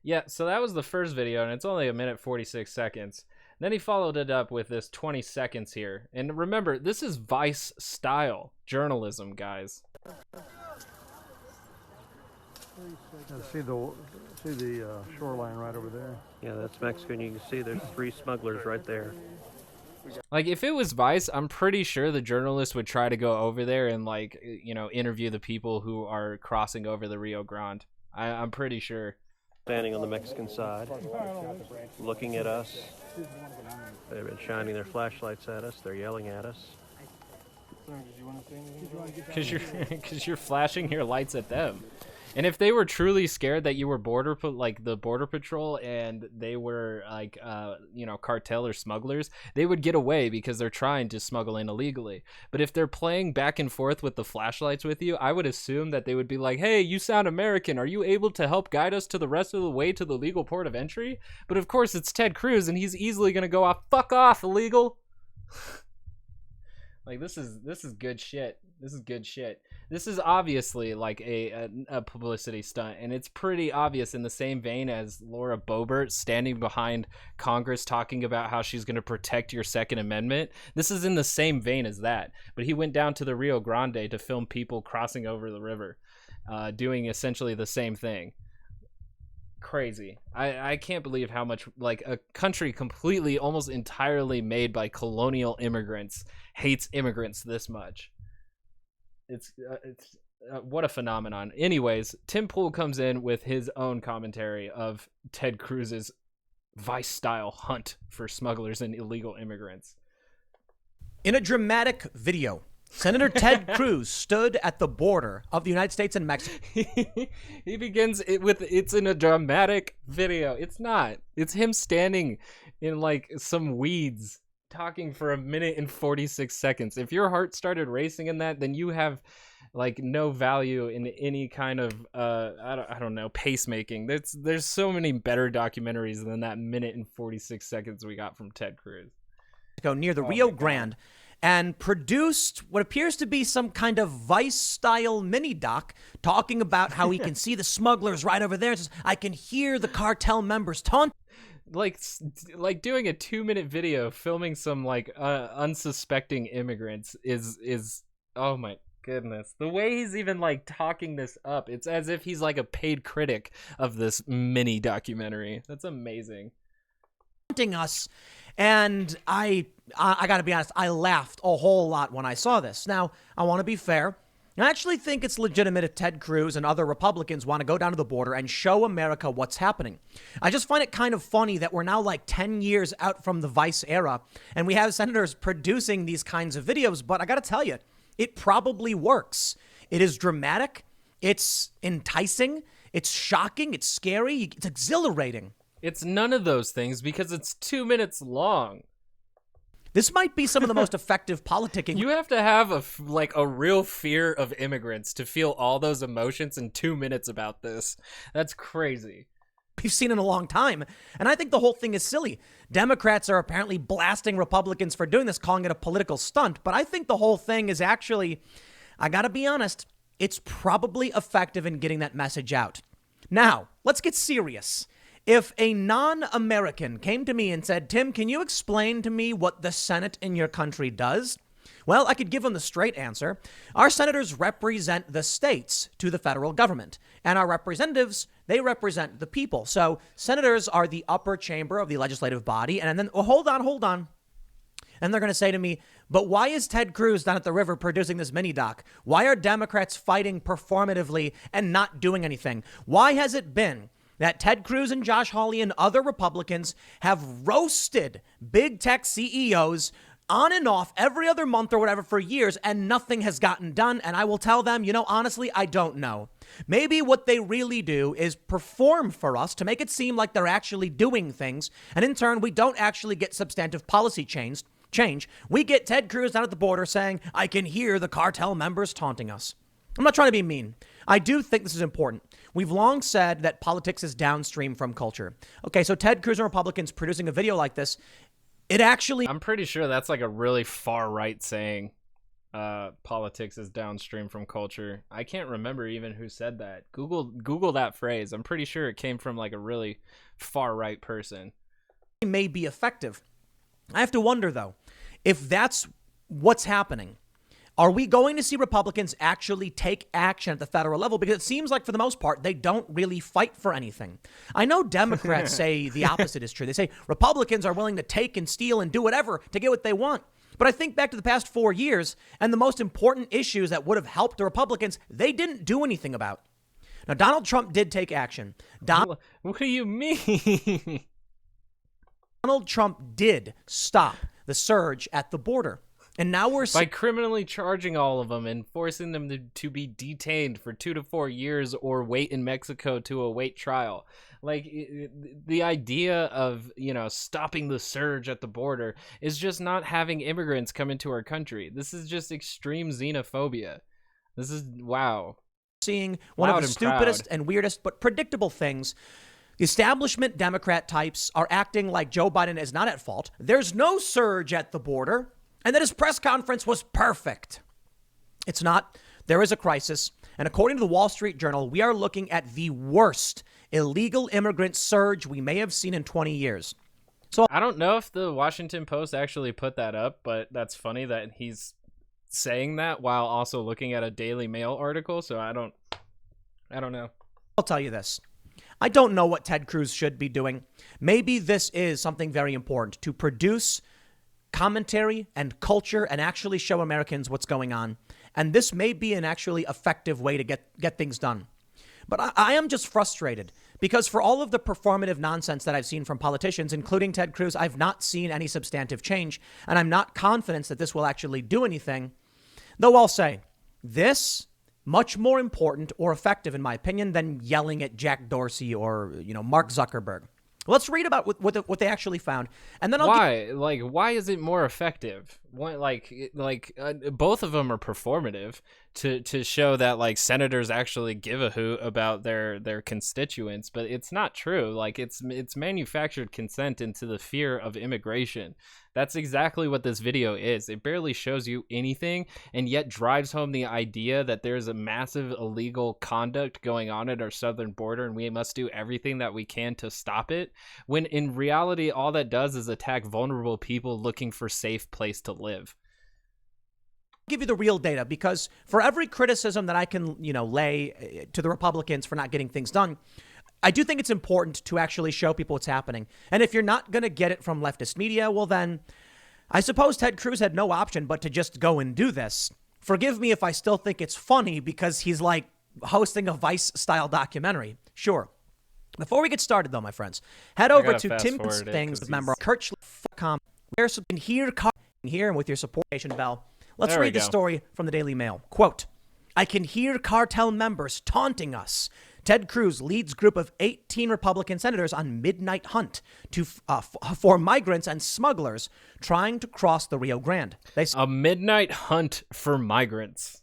Speaker 1: Yeah, so that was the first video, and it's only 1:46 seconds. Then he followed it up with this 20 seconds here. And remember, this is Vice style journalism, guys.
Speaker 5: See the shoreline right over there.
Speaker 4: Yeah, that's Mexico, and you can see there's 3 smugglers right there.
Speaker 1: Like, if it was Vice, I'm pretty sure the journalist would try to go over there and, like, interview the people who are crossing over the Rio Grande. I'm pretty sure.
Speaker 4: Standing on the Mexican side, looking at us. They've been shining their flashlights at us. They're yelling at us.
Speaker 1: Because you're flashing your lights at them. And if they were truly scared that you were the border patrol and they were like cartel or smugglers, they would get away because they're trying to smuggle in illegally. But if they're playing back and forth with the flashlights with you, I would assume that they would be like, hey, you sound American, are you able to help guide us to the rest of the way to the legal port of entry? But of course it's Ted Cruz and he's easily gonna go off, fuck off, illegal. Like, this is good shit. This is good shit. This is obviously like a publicity stunt, and it's pretty obvious in the same vein as Laura Boebert standing behind Congress talking about how she's going to protect your Second Amendment. This is in the same vein as that. But he went down to the Rio Grande to film people crossing over the river, doing essentially the same thing. Crazy. I can't believe how much, like, a country completely, almost entirely made by colonial immigrants hates immigrants this much. It's what a phenomenon. Anyways, Tim Pool comes in with his own commentary of Ted Cruz's Vice-style hunt for smugglers and illegal immigrants.
Speaker 3: In a dramatic video, Senator Ted Cruz stood at the border of the United States and Mexico.
Speaker 1: He begins it with, it's in a dramatic video. It's not. It's him standing in like some weeds talking for 1 minute and 46 seconds. If your heart started racing in that, then you have like no value in any kind of I don't know, pacemaking. There's so many better documentaries than that 1 minute and 46 seconds we got from Ted Cruz.
Speaker 3: Near the Rio Grande, and produced what appears to be some kind of Vice-style mini-doc talking about how he can see the smugglers right over there. Says, I can hear the cartel members taunt.
Speaker 1: Like doing a 2-minute video filming some like unsuspecting immigrants is oh my goodness. The way he's even like talking this up, it's as if he's like a paid critic of this mini documentary. That's amazing.
Speaker 3: Us, and I gotta be honest, I laughed a whole lot when I saw this. Now, I want to be fair. I actually think it's legitimate if Ted Cruz and other Republicans want to go down to the border and show America what's happening. I just find it kind of funny that we're now like 10 years out from the Vice era, and we have senators producing these kinds of videos, but I gotta tell you, it probably works. It is dramatic, it's enticing, it's shocking, it's scary, it's exhilarating.
Speaker 1: It's none of those things because it's 2 minutes long.
Speaker 3: This might be some of the most effective politicking.
Speaker 1: You have to have a real fear of immigrants to feel all those emotions in 2 minutes about this. That's crazy.
Speaker 3: We've seen in a long time. And I think the whole thing is silly. Democrats are apparently blasting Republicans for doing this, calling it a political stunt. But I think the whole thing is actually, I gotta be honest, it's probably effective in getting that message out. Now, let's get serious. If a non-American came to me and said, Tim, can you explain to me what the Senate in your country does? Well, I could give them the straight answer. Our senators represent the states to the federal government, and our representatives, they represent the people. So senators are the upper chamber of the legislative body. And then, hold on. And they're going to say to me, but why is Ted Cruz down at the river producing this mini doc? Why are Democrats fighting performatively and not doing anything? Why has it been that Ted Cruz and Josh Hawley and other Republicans have roasted big tech CEOs on and off every other month or whatever for years, and nothing has gotten done? And I will tell them, honestly, I don't know. Maybe what they really do is perform for us to make it seem like they're actually doing things. And in turn, we don't actually get substantive policy change. We get Ted Cruz down at the border saying, I can hear the cartel members taunting us. I'm not trying to be mean. I do think this is important. We've long said that politics is downstream from culture. Okay, so Ted Cruz and Republicans producing a video like this, it actually...
Speaker 1: I'm pretty sure that's like a really far right saying. Politics is downstream from culture. I can't remember even who said that. Google that phrase. I'm pretty sure it came from like a really far right person.
Speaker 3: It may be effective. I have to wonder, though, if that's what's happening.
Speaker 6: Are we going to see Republicans actually take action at the federal level? Because it seems like, for the most part, they don't really fight for anything. I know Democrats say the opposite is true. They say Republicans are willing to take and steal and do whatever to get what they want. But I think back to the past 4 years and the most important issues that would have helped the Republicans, they didn't do anything about. Now, Donald Trump did take action.
Speaker 1: What do you mean?
Speaker 6: Donald Trump did stop the surge at the border. And now we're
Speaker 1: by criminally charging all of them and forcing them to be detained for 2 to 4 years or wait in Mexico to await trial. Like, the idea of, stopping the surge at the border is just not having immigrants come into our country. This is just extreme xenophobia. This is, wow.
Speaker 6: Seeing one of the stupidest and weirdest but predictable things. The establishment Democrat types are acting like Joe Biden is not at fault. There's no surge at the border. And that his press conference was perfect. It's not. There is a crisis. And according to the Wall Street Journal, we are looking at the worst illegal immigrant surge we may have seen in 20 years. So
Speaker 1: I don't know if the Washington Post actually put that up, but that's funny that he's saying that while also looking at a Daily Mail article. So I don't know.
Speaker 6: I'll tell you this. I don't know what Ted Cruz should be doing. Maybe this is something very important to produce commentary and culture and actually show Americans what's going on. And this may be an actually effective way to get things done. But I am just frustrated because for all of the performative nonsense that I've seen from politicians, including Ted Cruz, I've not seen any substantive change. And I'm not confident that this will actually do anything. Though I'll say this much more important or effective, in my opinion, than yelling at Jack Dorsey or, Mark Zuckerberg. Let's read about what they actually found, and then
Speaker 1: why is it more effective? Both of them are performative to show that senators actually give a hoot about their constituents, but it's not true. It's manufactured consent into the fear of immigration. That's exactly what this video is. It barely shows you anything, and yet drives home the idea that there's a massive illegal conduct going on at our southern border, and we must do everything that we can to stop it. When in reality, all that does is attack vulnerable people looking for a safe place to live.
Speaker 6: Give you the real data, because for every criticism that I can, lay to the Republicans for not getting things done, I do think it's important to actually show people what's happening. And if you're not going to get it from leftist media, well, then I suppose Ted Cruz had no option but to just go and do this. Forgive me if I still think it's funny because he's hosting a Vice-style documentary. Sure. Before we get started, though, my friends, head over to Tim Things, member Kirchlich.com, where you can hear and with your support bell. Let's read the story from the Daily Mail. Quote, I can hear cartel members taunting us. Ted Cruz leads group of 18 Republican senators on midnight hunt for migrants and smugglers trying to cross the Rio Grande.
Speaker 1: A midnight hunt for migrants.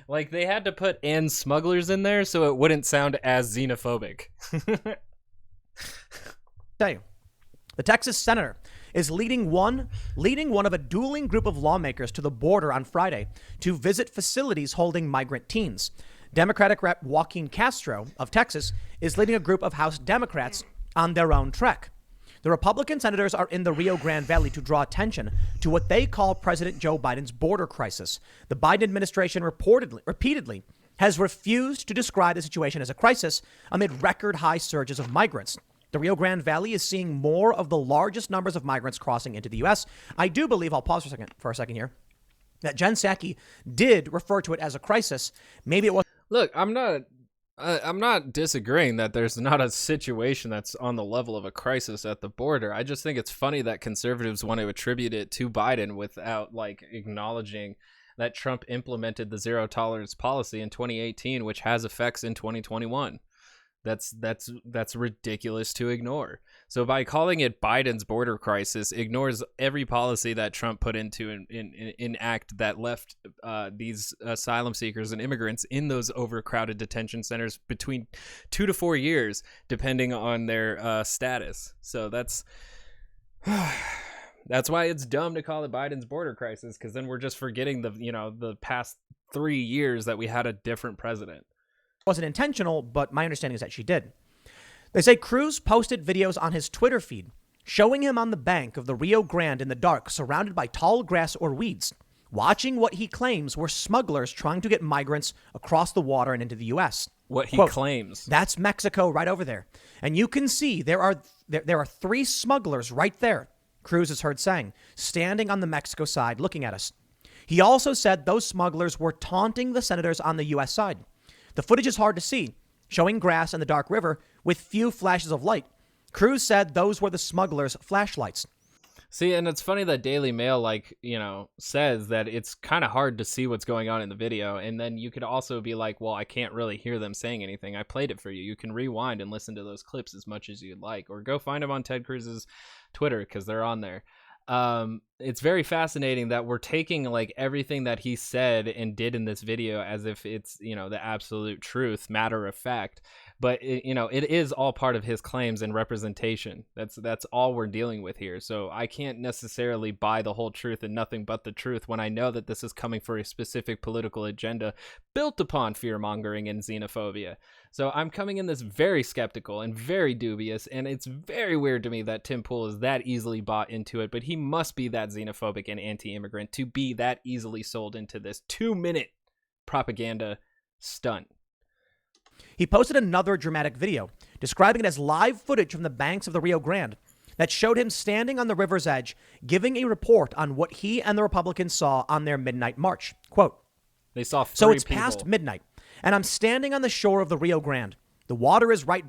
Speaker 1: They had to put "and smugglers" in there so it wouldn't sound as xenophobic.
Speaker 6: The Texas senator is leading one of a dueling group of lawmakers to the border on Friday to visit facilities holding migrant teens. Democratic Rep. Joaquin Castro of Texas is leading a group of House Democrats on their own trek. The Republican senators are in the Rio Grande Valley to draw attention to what they call President Joe Biden's border crisis. The Biden administration repeatedly has refused to describe the situation as a crisis amid record high surges of migrants. The Rio Grande Valley is seeing more of the largest numbers of migrants crossing into the U.S. I do believe, I'll pause for a second here, that Jen Psaki did refer to it as a crisis. Maybe it was.
Speaker 1: Look, I'm not disagreeing that there's not a situation that's on the level of a crisis at the border. I just think it's funny that conservatives want to attribute it to Biden without acknowledging that Trump implemented the zero tolerance policy in 2018, which has effects in 2021. That's ridiculous to ignore. So by calling it Biden's border crisis, ignores every policy that Trump put into in act that left these asylum seekers and immigrants in those overcrowded detention centers between 2 to 4 years, depending on their status. So that's why it's dumb to call it Biden's border crisis, because then we're just forgetting the past 3 years that we had a different president.
Speaker 6: Wasn't intentional, but my understanding is that she did. They say Cruz posted videos on his Twitter feed showing him on the bank of the Rio Grande in the dark, surrounded by tall grass or weeds, watching what he claims were smugglers trying to get migrants across the water and into the U.S.
Speaker 1: What he
Speaker 6: Quote,
Speaker 1: claims.
Speaker 6: That's Mexico right over there. And you can see there are 3 smugglers right there, Cruz is heard saying, standing on the Mexico side looking at us. He also said those smugglers were taunting the senators on the U.S. side. The footage is hard to see, showing grass and the dark river with few flashes of light. Cruz said those were the smugglers' flashlights.
Speaker 1: See, and it's funny that Daily Mail, says that it's kind of hard to see what's going on in the video. And then you could also be like, well, I can't really hear them saying anything. I played it for you. You can rewind and listen to those clips as much as you'd like, or go find them on Ted Cruz's Twitter because they're on there. It's very fascinating that we're taking like everything that he said and did in this video as if it's, the absolute truth, matter of fact. But it is all part of his claims and representation. That's all we're dealing with here. So I can't necessarily buy the whole truth and nothing but the truth when I know that this is coming for a specific political agenda built upon fear-mongering and xenophobia. So I'm coming in this very skeptical and very dubious, and it's very weird to me that Tim Pool is that easily bought into it, but he must be that xenophobic and anti-immigrant to be that easily sold into this 2-minute propaganda stunt.
Speaker 6: He posted another dramatic video describing it as live footage from the banks of the Rio Grande that showed him standing on the river's edge, giving a report on what he and the Republicans saw on their midnight march. Quote,
Speaker 1: they saw 3
Speaker 6: So it's
Speaker 1: people.
Speaker 6: past midnight, and I'm standing on the shore of the Rio Grande. The water is right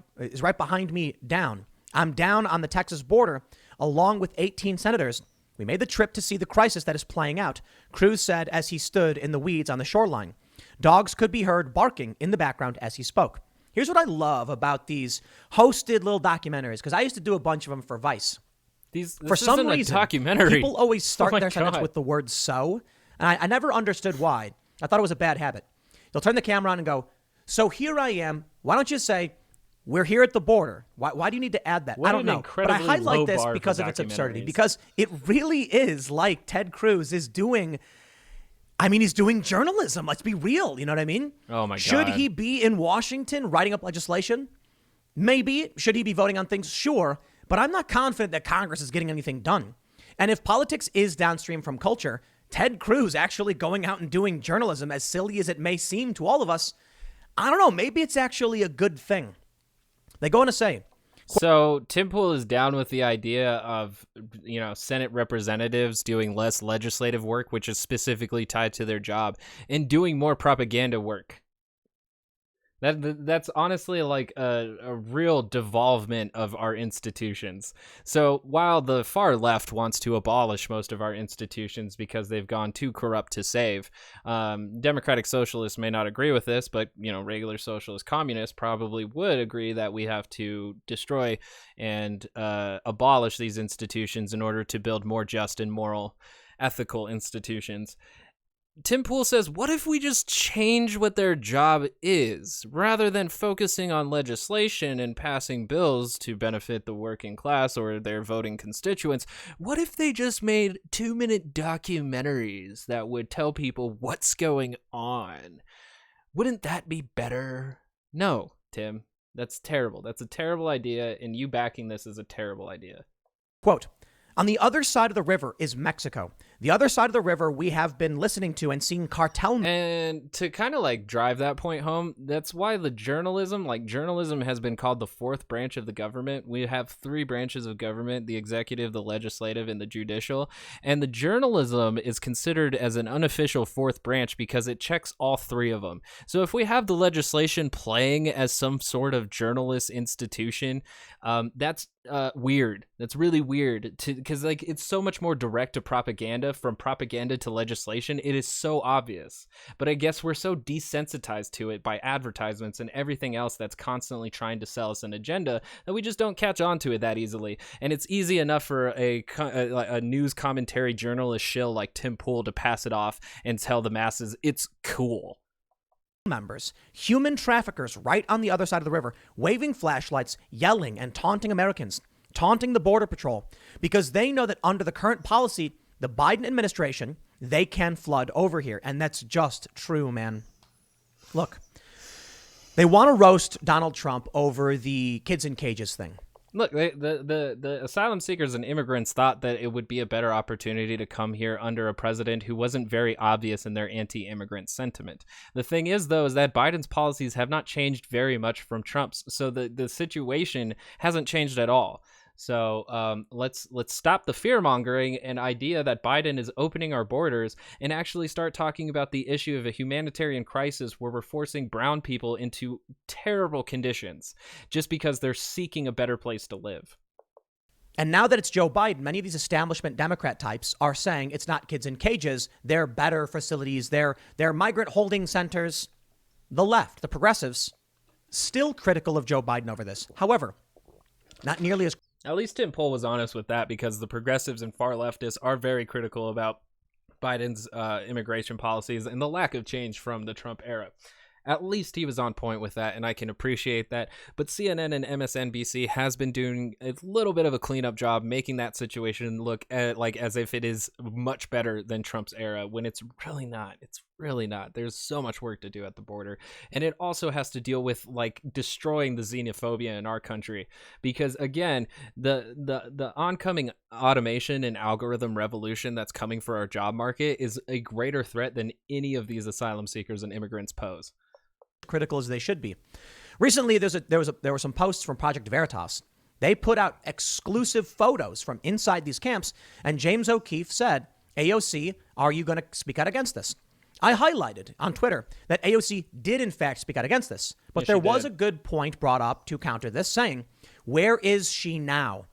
Speaker 6: behind me down. I'm down on the Texas border, along with 18 senators. We made the trip to see the crisis that is playing out, Cruz said as he stood in the weeds on the shoreline. Dogs could be heard barking in the background as he spoke. Here's what I love about these hosted little documentaries, because I used to do a bunch of them for Vice. For some reason, people always start their sentence with the word so, and I never understood why. I thought it was a bad habit. They'll turn the camera on and go, so here I am. Why don't you say, we're here at the border? Why do you need to add that? I don't know. But I highlight this because of its absurdity, because it really is like Ted Cruz is doing. I mean, he's doing journalism. Let's be real. You know what I mean?
Speaker 1: Oh, my God.
Speaker 6: Should he be in Washington writing up legislation? Maybe. Should he be voting on things? Sure. But I'm not confident that Congress is getting anything done. And if politics is downstream from culture, Ted Cruz actually going out and doing journalism, as silly as it may seem to all of us, I don't know. Maybe it's actually a good thing. They go on to say,
Speaker 1: so Tim Pool is down with the idea of, Senate representatives doing less legislative work, which is specifically tied to their job, and doing more propaganda work. That's honestly like a real devolvement of our institutions. So while the far left wants to abolish most of our institutions because they've gone too corrupt to save, democratic socialists may not agree with this, but regular socialist communists probably would agree that we have to destroy and abolish these institutions in order to build more just and moral, ethical institutions. Tim Pool says, what if we just change what their job is? Rather than focusing on legislation and passing bills to benefit the working class or their voting constituents, what if they just made 2-minute documentaries that would tell people what's going on? Wouldn't that be better? No, Tim, that's terrible. That's a terrible idea, and you backing this is a terrible idea.
Speaker 6: Quote, on the other side of the river is Mexico. The other side of the river we have been listening to and seeing cartel.
Speaker 1: And to kind of drive that point home, that's why the journalism has been called the 4th branch of the government. We have 3 branches of government, the executive, the legislative, and the judicial. And the journalism is considered as an unofficial 4th branch because it checks all 3 of them. So if we have the legislation playing as some sort of journalist institution, that's weird. That's really weird because it's so much more direct to propaganda. From propaganda to legislation, it is so obvious, but I guess we're so desensitized to it by advertisements and everything else that's constantly trying to sell us an agenda that we just don't catch on to it that easily. And it's easy enough for a news commentary journalist shill like Tim Pool to pass it off and tell the masses it's cool.
Speaker 6: Members, human traffickers right on the other side of the river, waving flashlights, yelling and taunting Americans, taunting the Border Patrol, because they know that under the current policy, the Biden administration, they can flood over here. And that's just true, man. Look, they want to roast Donald Trump over the kids in cages thing.
Speaker 1: Look, the asylum seekers and immigrants thought that it would be a better opportunity to come here under a president who wasn't very obvious in their anti-immigrant sentiment. The thing is, though, is that Biden's policies have not changed very much from Trump's, so the situation hasn't changed at all. So let's stop the fear mongering and idea that Biden is opening our borders and actually start talking about the issue of a humanitarian crisis where we're forcing brown people into terrible conditions just because they're seeking a better place to live.
Speaker 6: And now that it's Joe Biden, many of these establishment Democrat types are saying it's not kids in cages. They're better facilities. They're migrant holding centers. The left, the progressives, still critical of Joe Biden over this. However, not nearly as...
Speaker 1: At least Tim Pool was honest with that, because the progressives and far leftists are very critical about Biden's immigration policies and the lack of change from the Trump era. At least he was on point with that, and I can appreciate that. But CNN and MSNBC has been doing a little bit of a cleanup job, making that situation look like as if it is much better than Trump's era, when it's really not. It's really not. There's so much work to do at the border. And it also has to deal with like destroying the xenophobia in our country, because again, the oncoming automation and algorithm revolution that's coming for our job market is a greater threat than any of these asylum seekers and immigrants pose.
Speaker 6: Critical as they should be. Recently, there were some posts from Project Veritas. They put out exclusive photos from inside these camps, and James O'Keefe said, AOC, are you going to speak out against this? I highlighted on Twitter that AOC did in fact speak out against this, but there was a good point brought up to counter this, saying, where is she now?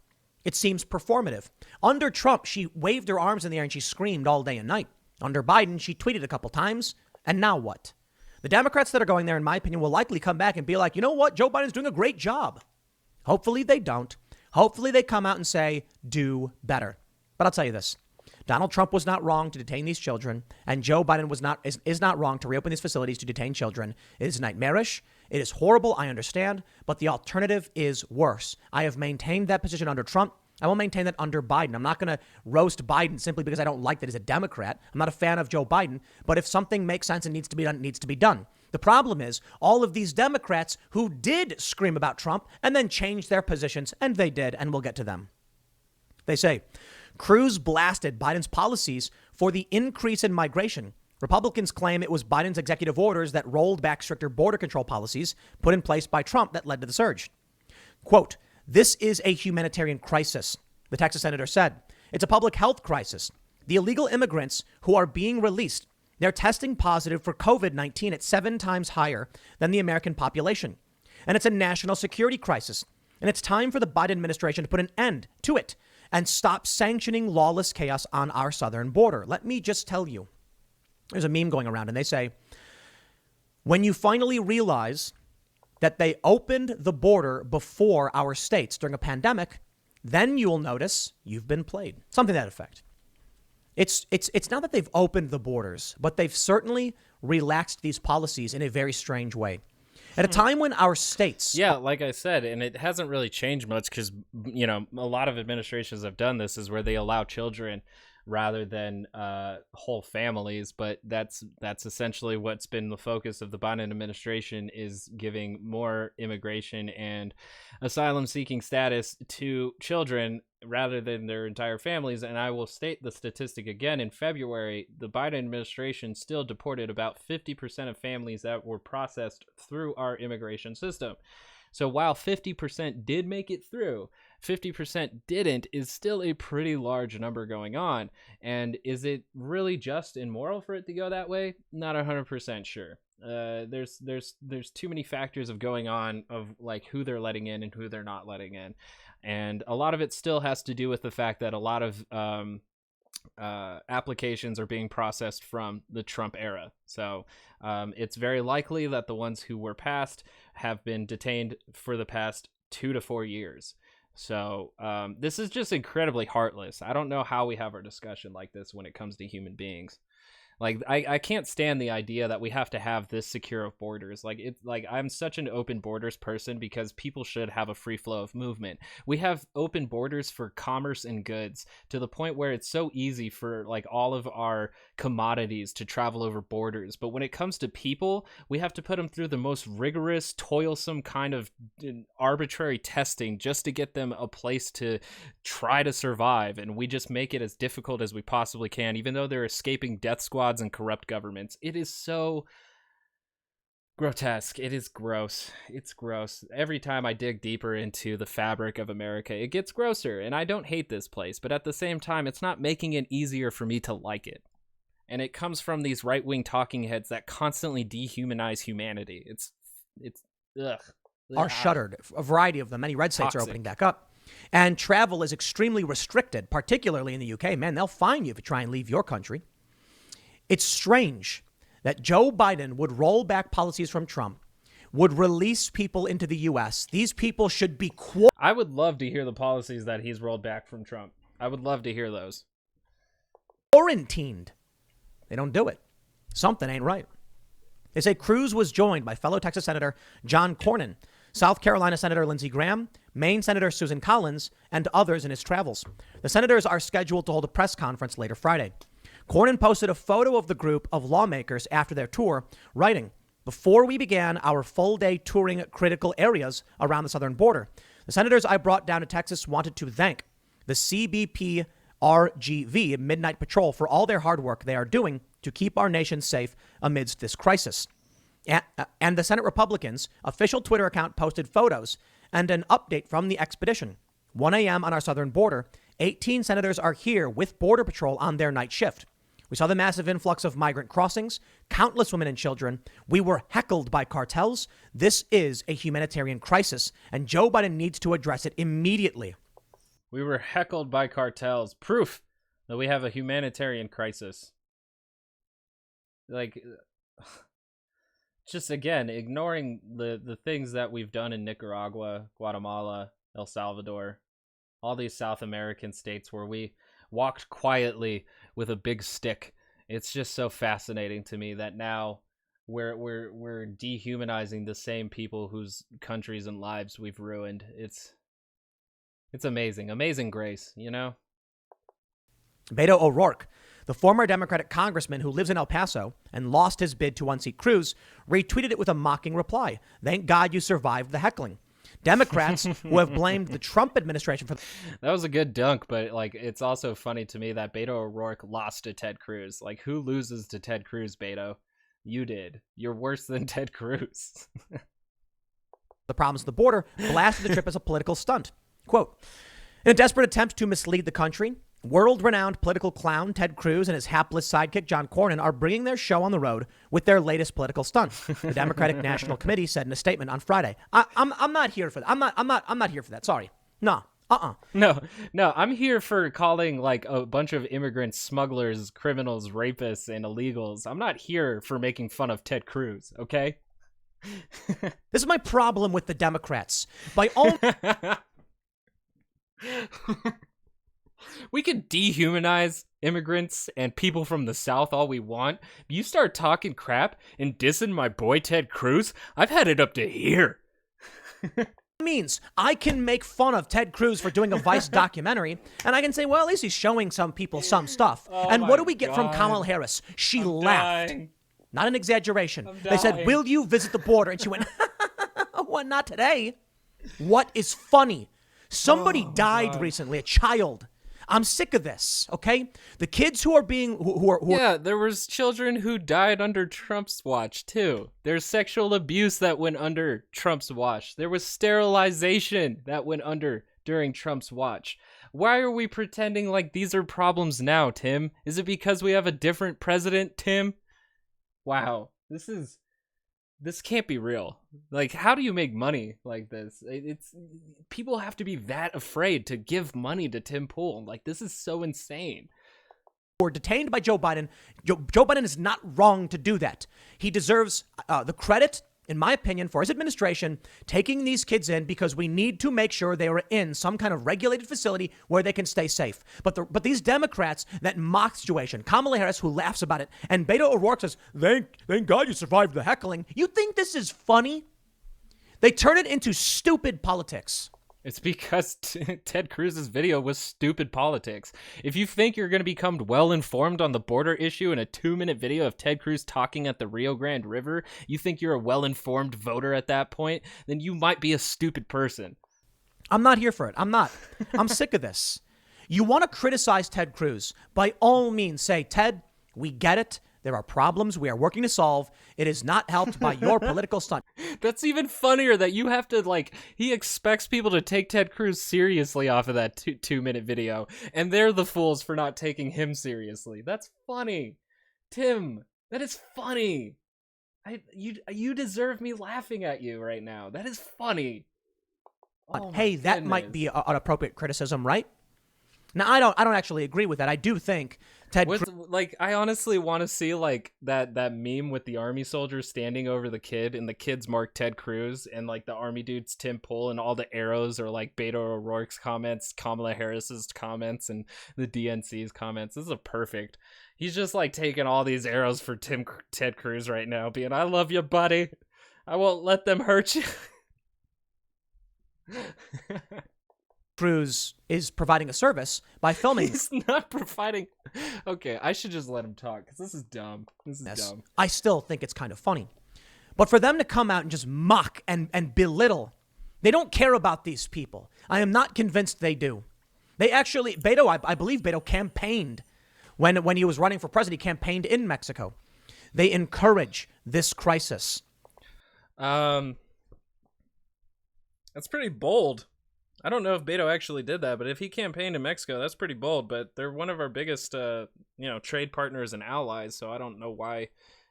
Speaker 6: It seems performative. Under Trump, she waved her arms in the air and she screamed all day and night. Under Biden, she tweeted a couple times, and now what? The Democrats that are going there, in my opinion, will likely come back and be like, you know what? Joe Biden's doing a great job. Hopefully they don't. Hopefully they come out and say, do better. But I'll tell you this. Donald Trump was not wrong to detain these children, and Joe Biden is not wrong to reopen these facilities to detain children. It is nightmarish. It is horrible. I understand. But the alternative is worse. I have maintained that position under Trump. I will maintain that under Biden. I'm not going to roast Biden simply because I don't like that he's a Democrat. I'm not a fan of Joe Biden. But if something makes sense and needs to be done, it needs to be done. The problem is all of these Democrats who did scream about Trump and then changed their positions, and they did, and we'll get to them. They say, Cruz blasted Biden's policies for the increase in migration. Republicans claim it was Biden's executive orders that rolled back stricter border control policies put in place by Trump that led to the surge. Quote, this is a humanitarian crisis, the Texas senator said. It's a public health crisis. The illegal immigrants who are being released, they're testing positive for COVID-19 at 7 times higher than the American population. And it's a national security crisis. And it's time for the Biden administration to put an end to it and stop sanctioning lawless chaos on our southern border. Let me just tell you, there's a meme going around and they say, when you finally realize that they opened the border before our states during a pandemic, then you will notice you've been played. Something to that effect. It's not that they've opened the borders, but they've certainly relaxed these policies in a very strange way. At a time when our states...
Speaker 1: Yeah, like I said, and it hasn't really changed much because, you know, a lot of administrations have done this, is where they allow children rather than whole families. But that's essentially what's been the focus of the Biden administration, is giving more immigration and asylum seeking status to children rather than their entire families. And I will state the statistic again. In February, the Biden administration still deported about 50% of families that were processed through our immigration system. So while 50% did make it through, 50% didn't is still a pretty large number going on. And is it really just and moral for it to go that way? Not 100% sure. There's too many factors of going on, of like who they're letting in and who they're not letting in. And a lot of it still has to do with the fact that a lot of applications are being processed from the Trump era. So it's very likely that the ones who were passed have been detained for the past 2 to 4 years. So this is just incredibly heartless. I don't know how we have our discussion like this when it comes to human beings. Like, I can't stand the idea that we have to have this secure of borders. Like, it's like, I'm such an open borders person because people should have a free flow of movement. We have open borders for commerce and goods to the point where it's so easy for like all of our commodities to travel over borders. But when it comes to people, we have to put them through the most rigorous, toilsome kind of arbitrary testing just to get them a place to try to survive. And we just make it as difficult as we possibly can, even though they're escaping death squads and corrupt governments. It is so grotesque. It is gross. It's gross. Every time I dig deeper into the fabric of America, it gets grosser. And I don't hate this place, but at the same time, it's not making it easier for me to like it. And it comes from these right-wing talking heads that constantly dehumanize humanity. It's ugh.
Speaker 6: Are shuttered. A variety of them. Many red states are opening back up. And travel is extremely restricted, particularly in the UK. Man, they'll fine you if you try and leave your country. It's strange that Joe Biden would roll back policies from Trump, would release people into the U.S. These people should be
Speaker 1: I would love to hear the policies that he's rolled back from Trump. I would love to hear those.
Speaker 6: Quarantined. They don't do it. Something ain't right. They say Cruz was joined by fellow Texas Senator John Cornyn, South Carolina Senator Lindsey Graham, Maine Senator Susan Collins, and others in his travels. The senators are scheduled to hold a press conference later Friday. Cornyn posted a photo of the group of lawmakers after their tour, writing, "Before we began our full-day touring critical areas around the southern border, the senators I brought down to Texas wanted to thank the CBP RGV Midnight Patrol for all their hard work they are doing to keep our nation safe amidst this crisis." And the Senate Republicans' official Twitter account posted photos and an update from the expedition. 1 a.m. on our southern border, 18 senators are here with Border Patrol on their night shift. We saw the massive influx of migrant crossings, countless women and children. We were heckled by cartels. This is a humanitarian crisis, and Joe Biden needs to address it immediately.
Speaker 1: We were heckled by cartels. Proof that we have a humanitarian crisis. Like, just again, ignoring the things that we've done in Nicaragua, Guatemala, El Salvador, all these South American states where we walked quietly with a big stick. It's just so fascinating to me that now we're dehumanizing the same people whose countries and lives we've ruined. It's amazing. Amazing grace, you know?
Speaker 6: Beto O'Rourke, the former Democratic congressman who lives in El Paso and lost his bid to unseat Cruz, retweeted it with a mocking reply. "Thank God you survived the heckling." Democrats who have blamed the Trump administration for
Speaker 1: that was a good dunk, but like it's also funny to me that Beto O'Rourke lost to Ted Cruz. Like, who loses to Ted Cruz, Beto? You did. You're worse than Ted Cruz.
Speaker 6: the problems at the border, blasted the trip as a political stunt. Quote, "In a desperate attempt to mislead the country, world-renowned political clown Ted Cruz and his hapless sidekick John Cornyn are bringing their show on the road with their latest political stunt," the Democratic National Committee said in a statement on Friday. I'm not here for that. I'm not here for that. Sorry. No.
Speaker 1: No, I'm here for calling like a bunch of immigrants smugglers, criminals, rapists, and illegals. I'm not here for making fun of Ted Cruz, okay?
Speaker 6: This is my problem with the Democrats. By all
Speaker 1: we could dehumanize immigrants and people from the South all we want. You start talking crap and dissing my boy Ted Cruz, I've had it up to here.
Speaker 6: means I can make fun of Ted Cruz for doing a Vice documentary, and I can say, well, at least he's showing some people some stuff. And what do we get from Kamala Harris? She laughed. Dying. Not an exaggeration. They said, "Will you visit the border?" And she went, "What? Not today." What is funny? Somebody died recently, a child. I'm sick of this, okay? The kids who are being...
Speaker 1: Yeah, there was children who died under Trump's watch, too. There's sexual abuse that went under Trump's watch. There was sterilization that went under during Trump's watch. Why are we pretending like these are problems now, Tim? Is it because we have a different president, Tim? Wow, this can't be real. Like, how do you make money like this? It's people have to be that afraid to give money to Tim Pool. Like, this is so insane.
Speaker 6: Were detained by Joe Biden. Joe Biden is not wrong to do that. He deserves the credit in my opinion, for his administration, taking these kids in because we need to make sure they are in some kind of regulated facility where they can stay safe. But these Democrats that mock the situation, Kamala Harris, who laughs about it, and Beto O'Rourke says, thank God you survived the heckling. You think this is funny? They turn it into stupid politics.
Speaker 1: It's because Ted Cruz's video was stupid politics. If you think you're going to become well-informed on the border issue in a 2-minute video of Ted Cruz talking at the Rio Grande River, you think you're a well-informed voter at that point, then you might be a stupid person.
Speaker 6: I'm not here for it. I'm not. I'm sick of this. You want to criticize Ted Cruz, by all means say, Ted, we get it. There are problems we are working to solve. It is not helped by your political stunt.
Speaker 1: That's even funnier that you have to, he expects people to take Ted Cruz seriously off of that 2-minute video, and they're the fools for not taking him seriously. That's funny. Tim, that is funny. You deserve me laughing at you right now. That is funny. Oh,
Speaker 6: hey, that might be an appropriate criticism, right? Now, I don't actually agree with that. I do think Ted Cruz...
Speaker 1: I honestly want to see that meme with the army soldier standing over the kid, and the kid's marked Ted Cruz, and the army dude's Tim Pool, and all the arrows are Beto O'Rourke's comments, Kamala Harris's comments, and the DNC's comments. This is perfect. He's just taking all these arrows for Ted Cruz right now, being, I love you, buddy. I won't let them hurt you.
Speaker 6: Cruz is providing a service by filming.
Speaker 1: He's not providing. Okay, I should just let him talk because this is dumb. This is dumb.
Speaker 6: I still think it's kind of funny. But for them to come out and just mock and belittle, they don't care about these people. I am not convinced they do. They actually, Beto, I believe Beto campaigned when he was running for president. He campaigned in Mexico. They encourage this crisis.
Speaker 1: That's pretty bold. I don't know if Beto actually did that, but if he campaigned in Mexico, that's pretty bold. But they're one of our biggest, trade partners and allies. So I don't know why.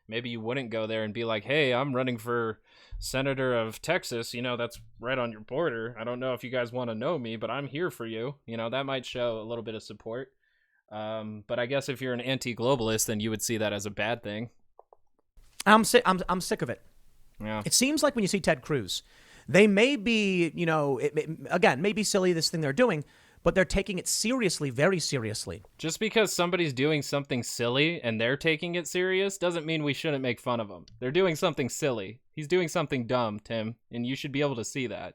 Speaker 1: Maybe you wouldn't go there and be like, "Hey, I'm running for senator of Texas. That's right on your border. I don't know if you guys want to know me, but I'm here for you." That might show a little bit of support. But I guess if you're an anti-globalist, then you would see that as a bad thing.
Speaker 6: I'm sick of it.
Speaker 1: Yeah.
Speaker 6: It seems like when you see Ted Cruz, they may be, again, maybe silly, this thing they're doing, but they're taking it seriously, very seriously.
Speaker 1: Just because somebody's doing something silly and they're taking it serious doesn't mean we shouldn't make fun of them. They're doing something silly. He's doing something dumb, Tim, and you should be able to see that.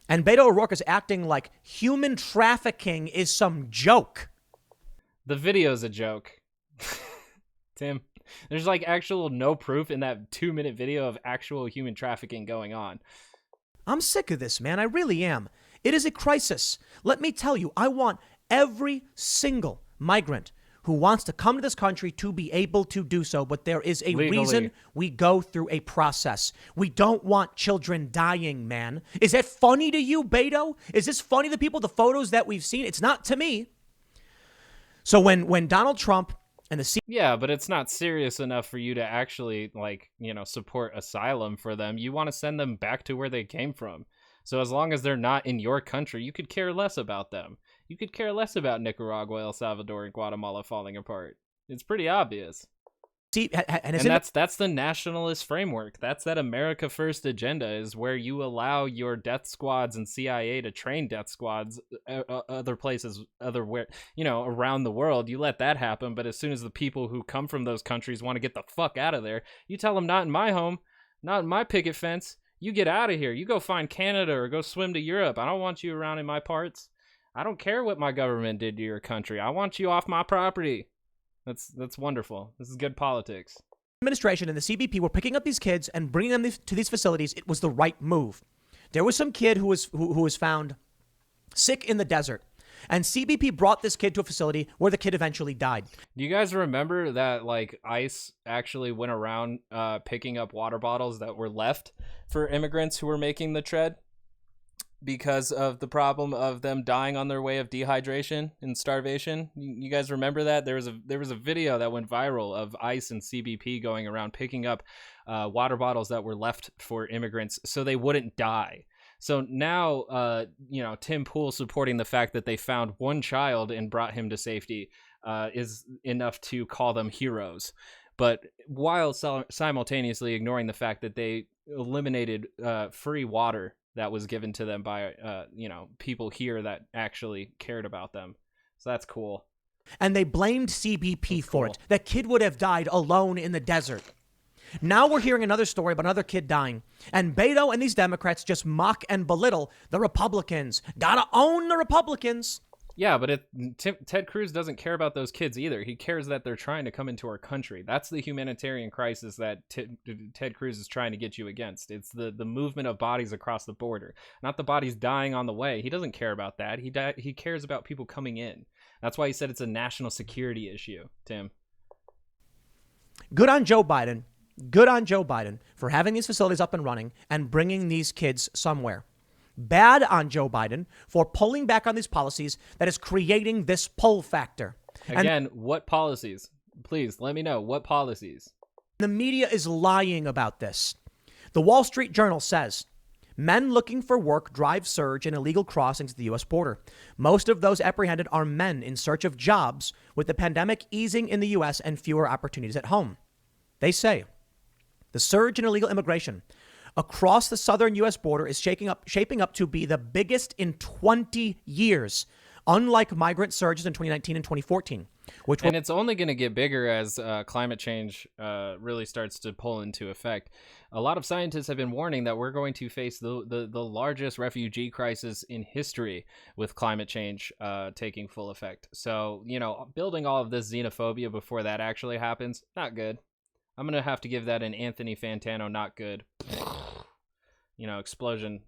Speaker 6: And Beto O'Rourke is acting like human trafficking is some joke.
Speaker 1: The video's a joke. Tim, there's actual no proof in that 2-minute video of actual human trafficking going on.
Speaker 6: I'm sick of this, man. I really am. It is a crisis. Let me tell you, I want every single migrant who wants to come to this country to be able to do so. But there is a
Speaker 1: legally.
Speaker 6: Reason we go through a process. We don't want children dying, man. Is that funny to you, Beto? Is this funny to people, the photos that we've seen? It's not to me. So when Donald Trump and the
Speaker 1: yeah, but it's not serious enough for you to actually support asylum for them. You want to send them back to where they came from. So as long as they're not in your country, you could care less about them. You could care less about Nicaragua, El Salvador, and Guatemala falling apart. It's pretty obvious. That's the nationalist framework. That's that America First agenda, is where you allow your death squads and CIA to train death squads other places, around the world. You let that happen, but as soon as the people who come from those countries want to get the fuck out of there, you tell them, not in my home, not in my picket fence. You get out of here. You go find Canada or go swim to Europe. I don't want you around in my parts. I don't care what my government did to your country. I want you off my property. That's wonderful. This is good politics.
Speaker 6: Administration and the CBP were picking up these kids and bringing them to these facilities. It was the right move. There was some kid who was found sick in the desert, and CBP brought this kid to a facility where the kid eventually died.
Speaker 1: Do you guys remember that ICE actually went around picking up water bottles that were left for immigrants who were making the tread because of the problem of them dying on their way of dehydration and starvation? You guys remember that? There was a video that went viral of ICE and CBP going around picking up water bottles that were left for immigrants so they wouldn't die. So now, Tim Pool supporting the fact that they found one child and brought him to safety is enough to call them heroes. But while simultaneously ignoring the fact that they eliminated free water that was given to them by people here that actually cared about them. So that's cool.
Speaker 6: And they blamed CBP
Speaker 1: That's
Speaker 6: for
Speaker 1: cool.
Speaker 6: it. That kid would have died alone in the desert. Now we're hearing another story about another kid dying. And Beto and these Democrats just mock and belittle the Republicans. Gotta own the Republicans.
Speaker 1: Yeah, but Ted Cruz doesn't care about those kids either. He cares that they're trying to come into our country. That's the humanitarian crisis that Ted Cruz is trying to get you against. It's the movement of bodies across the border, not the bodies dying on the way. He doesn't care about that. He cares about people coming in. That's why he said it's a national security issue, Tim.
Speaker 6: Good on Joe Biden. Good on Joe Biden for having these facilities up and running and bringing these kids somewhere. Bad on Joe Biden for pulling back on these policies that is creating this pull factor.
Speaker 1: Again, what policies? Please let me know. What policies?
Speaker 6: The media is lying about this. The Wall Street Journal says men looking for work drive surge in illegal crossings at the U.S. border. Most of those apprehended are men in search of jobs, with the pandemic easing in the U.S. and fewer opportunities at home. They say the surge in illegal immigration across the southern U.S. border is shaping up to be the biggest in 20 years, unlike migrant surges in 2019 and 2014.
Speaker 1: And it's only going to get bigger as climate change really starts to pull into effect. A lot of scientists have been warning that we're going to face the largest refugee crisis in history with climate change taking full effect. So, building all of this xenophobia before that actually happens, not good. I'm going to have to give that an Anthony Fantano not good, explosion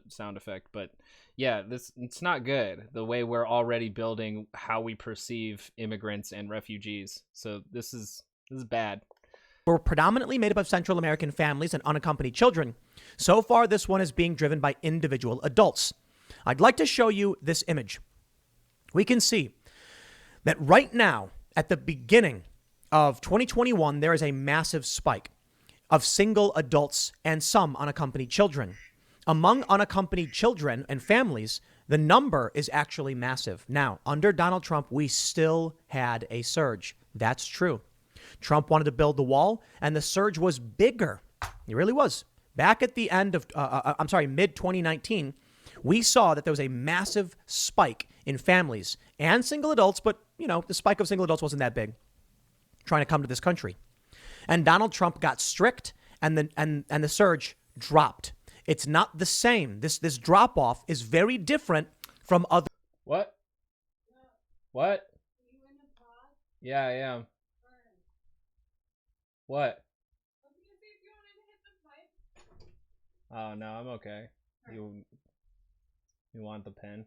Speaker 1: sound effect. But yeah, it's not good the way we're already building how we perceive immigrants and refugees. So this is bad.
Speaker 6: We're predominantly made up of Central American families and unaccompanied children. So far, this one is being driven by individual adults. I'd like to show you this image. We can see that right now, at the beginning of 2021, there is a massive spike of single adults and some unaccompanied children. Among unaccompanied children and families, the number is actually massive. Now, under Donald Trump, we still had a surge. That's true. Trump wanted to build the wall, and the surge was bigger. It really was. Back at the end of, mid 2019, we saw that there was a massive spike in families and single adults, but, the spike of single adults wasn't that big, trying to come to this country. And Donald Trump got strict, and the surge dropped. It's not the same. This drop off is very different from other.
Speaker 1: What? What? Yeah, I am. What? Oh no, I'm okay. You want the pen?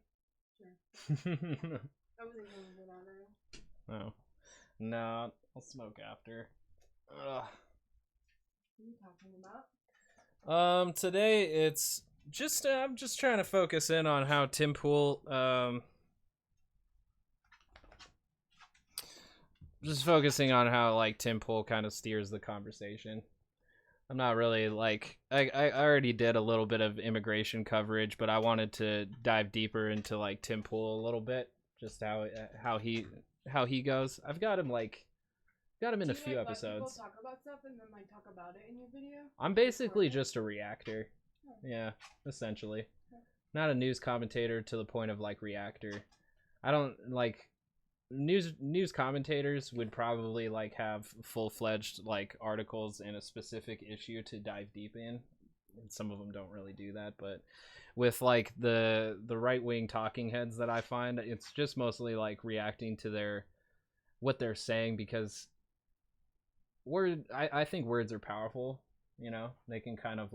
Speaker 1: Sure. I wasn't going to that. Oh. No, I'll smoke after. Ugh. What are you talking about? Today it's just I'm just trying to focus in on how Tim Pool just focusing on how Tim Pool kind of steers the conversation. I'm not really I already did a little bit of immigration coverage, but I wanted to dive deeper into Tim Pool a little bit, just how he goes. I've got him in a few episodes.
Speaker 7: Talk about stuff and then talk about it in your video?
Speaker 1: I'm basically just a reactor. Yeah, essentially. Not a news commentator to the point of reactor. I don't news commentators would probably have full-fledged articles in a specific issue to dive deep in. And some of them don't really do that, but with the right-wing talking heads that I find, it's just mostly reacting to what they're saying, because I think words are powerful. They can kind of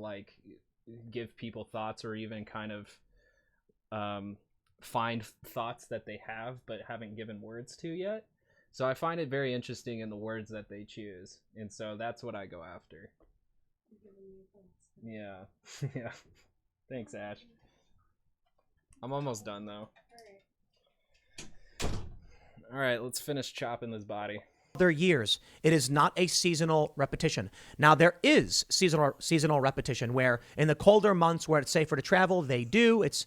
Speaker 1: give people thoughts, or even kind of find thoughts that they have but haven't given words to yet. So I find it very interesting in the words that they choose, and so that's what I go after. Yeah. Yeah. Thanks, Ash. I'm almost done though. All right, let's finish chopping this body.
Speaker 6: Other years, it is not a seasonal repetition. Now, there is seasonal repetition where in the colder months where it's safer to travel, they do. It's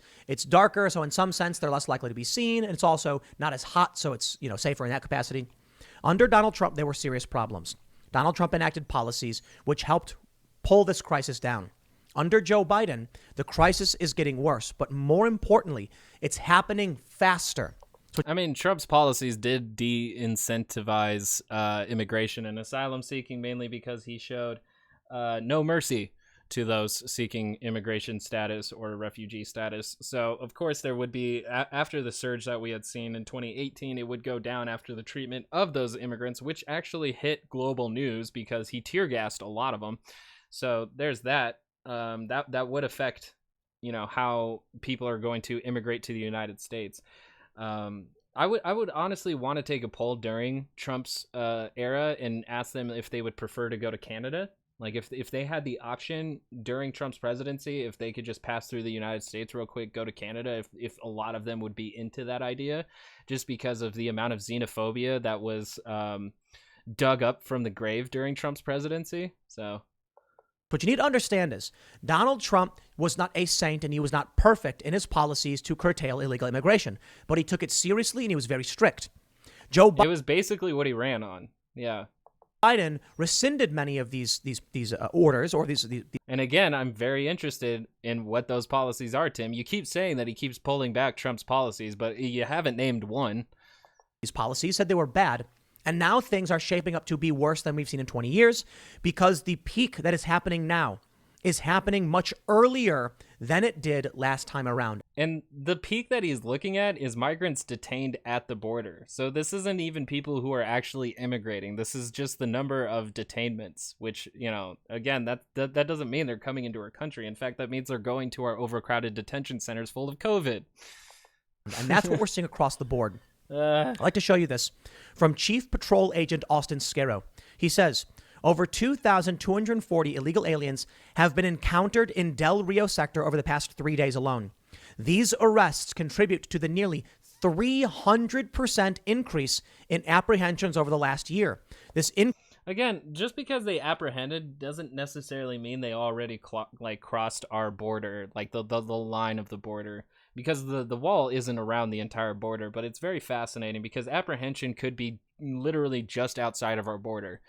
Speaker 6: darker, so in some sense, they're less likely to be seen. And it's also not as hot, so it's safer in that capacity. Under Donald Trump, there were serious problems. Donald Trump enacted policies which helped pull this crisis down. Under Joe Biden, the crisis is getting worse, but more importantly, it's happening faster.
Speaker 1: I mean, Trump's policies did de-incentivize immigration and asylum seeking, mainly because he showed no mercy to those seeking immigration status or refugee status. So, of course, there would be, after the surge that we had seen in 2018, it would go down after the treatment of those immigrants, which actually hit global news because he tear gassed a lot of them. So there's that. That would affect, how people are going to immigrate to the United States. I would honestly want to take a poll during Trump's era and ask them if they would prefer to go to Canada. Like if they had the option during Trump's presidency, if they could just pass through the United States real quick, go to Canada, if a lot of them would be into that idea, just because of the amount of xenophobia that was dug up from the grave during Trump's presidency. So.
Speaker 6: What you need to understand is Donald Trump was not a saint and he was not perfect in his policies to curtail illegal immigration, but he took it seriously and he was very strict.
Speaker 1: It was basically what he ran on. Yeah.
Speaker 6: Biden rescinded many of these orders or these.
Speaker 1: And again, I'm very interested in what those policies are, Tim. You keep saying that he keeps pulling back Trump's policies, but you haven't named one.
Speaker 6: These policies said they were bad. And now things are shaping up to be worse than we've seen in 20 years because the peak that is happening now is happening much earlier than it did last time around.
Speaker 1: And the peak that he's looking at is migrants detained at the border. So this isn't even people who are actually immigrating. This is just the number of detainments, which, again, that doesn't mean they're coming into our country. In fact, that means they're going to our overcrowded detention centers full of COVID.
Speaker 6: And that's what we're seeing across the board. I'd like to show you this from Chief Patrol Agent Austin Scaro. He says, over 2,240 illegal aliens have been encountered in Del Rio sector over the past 3 days alone. These arrests contribute to the nearly 300% increase in apprehensions over the last year.
Speaker 1: Again, just because they apprehended doesn't necessarily mean they already crossed our border, like the line of the border. Because the wall isn't around the entire border, but it's very fascinating because apprehension could be literally just outside of our border.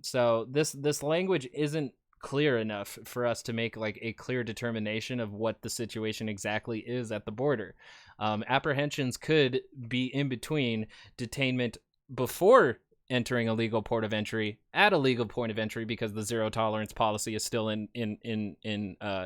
Speaker 1: So this language isn't clear enough for us to make like a clear determination of what the situation exactly is at the border. Apprehensions could be in between detainment before entering a legal port of entry, at a legal point of entry, because the zero tolerance policy is still in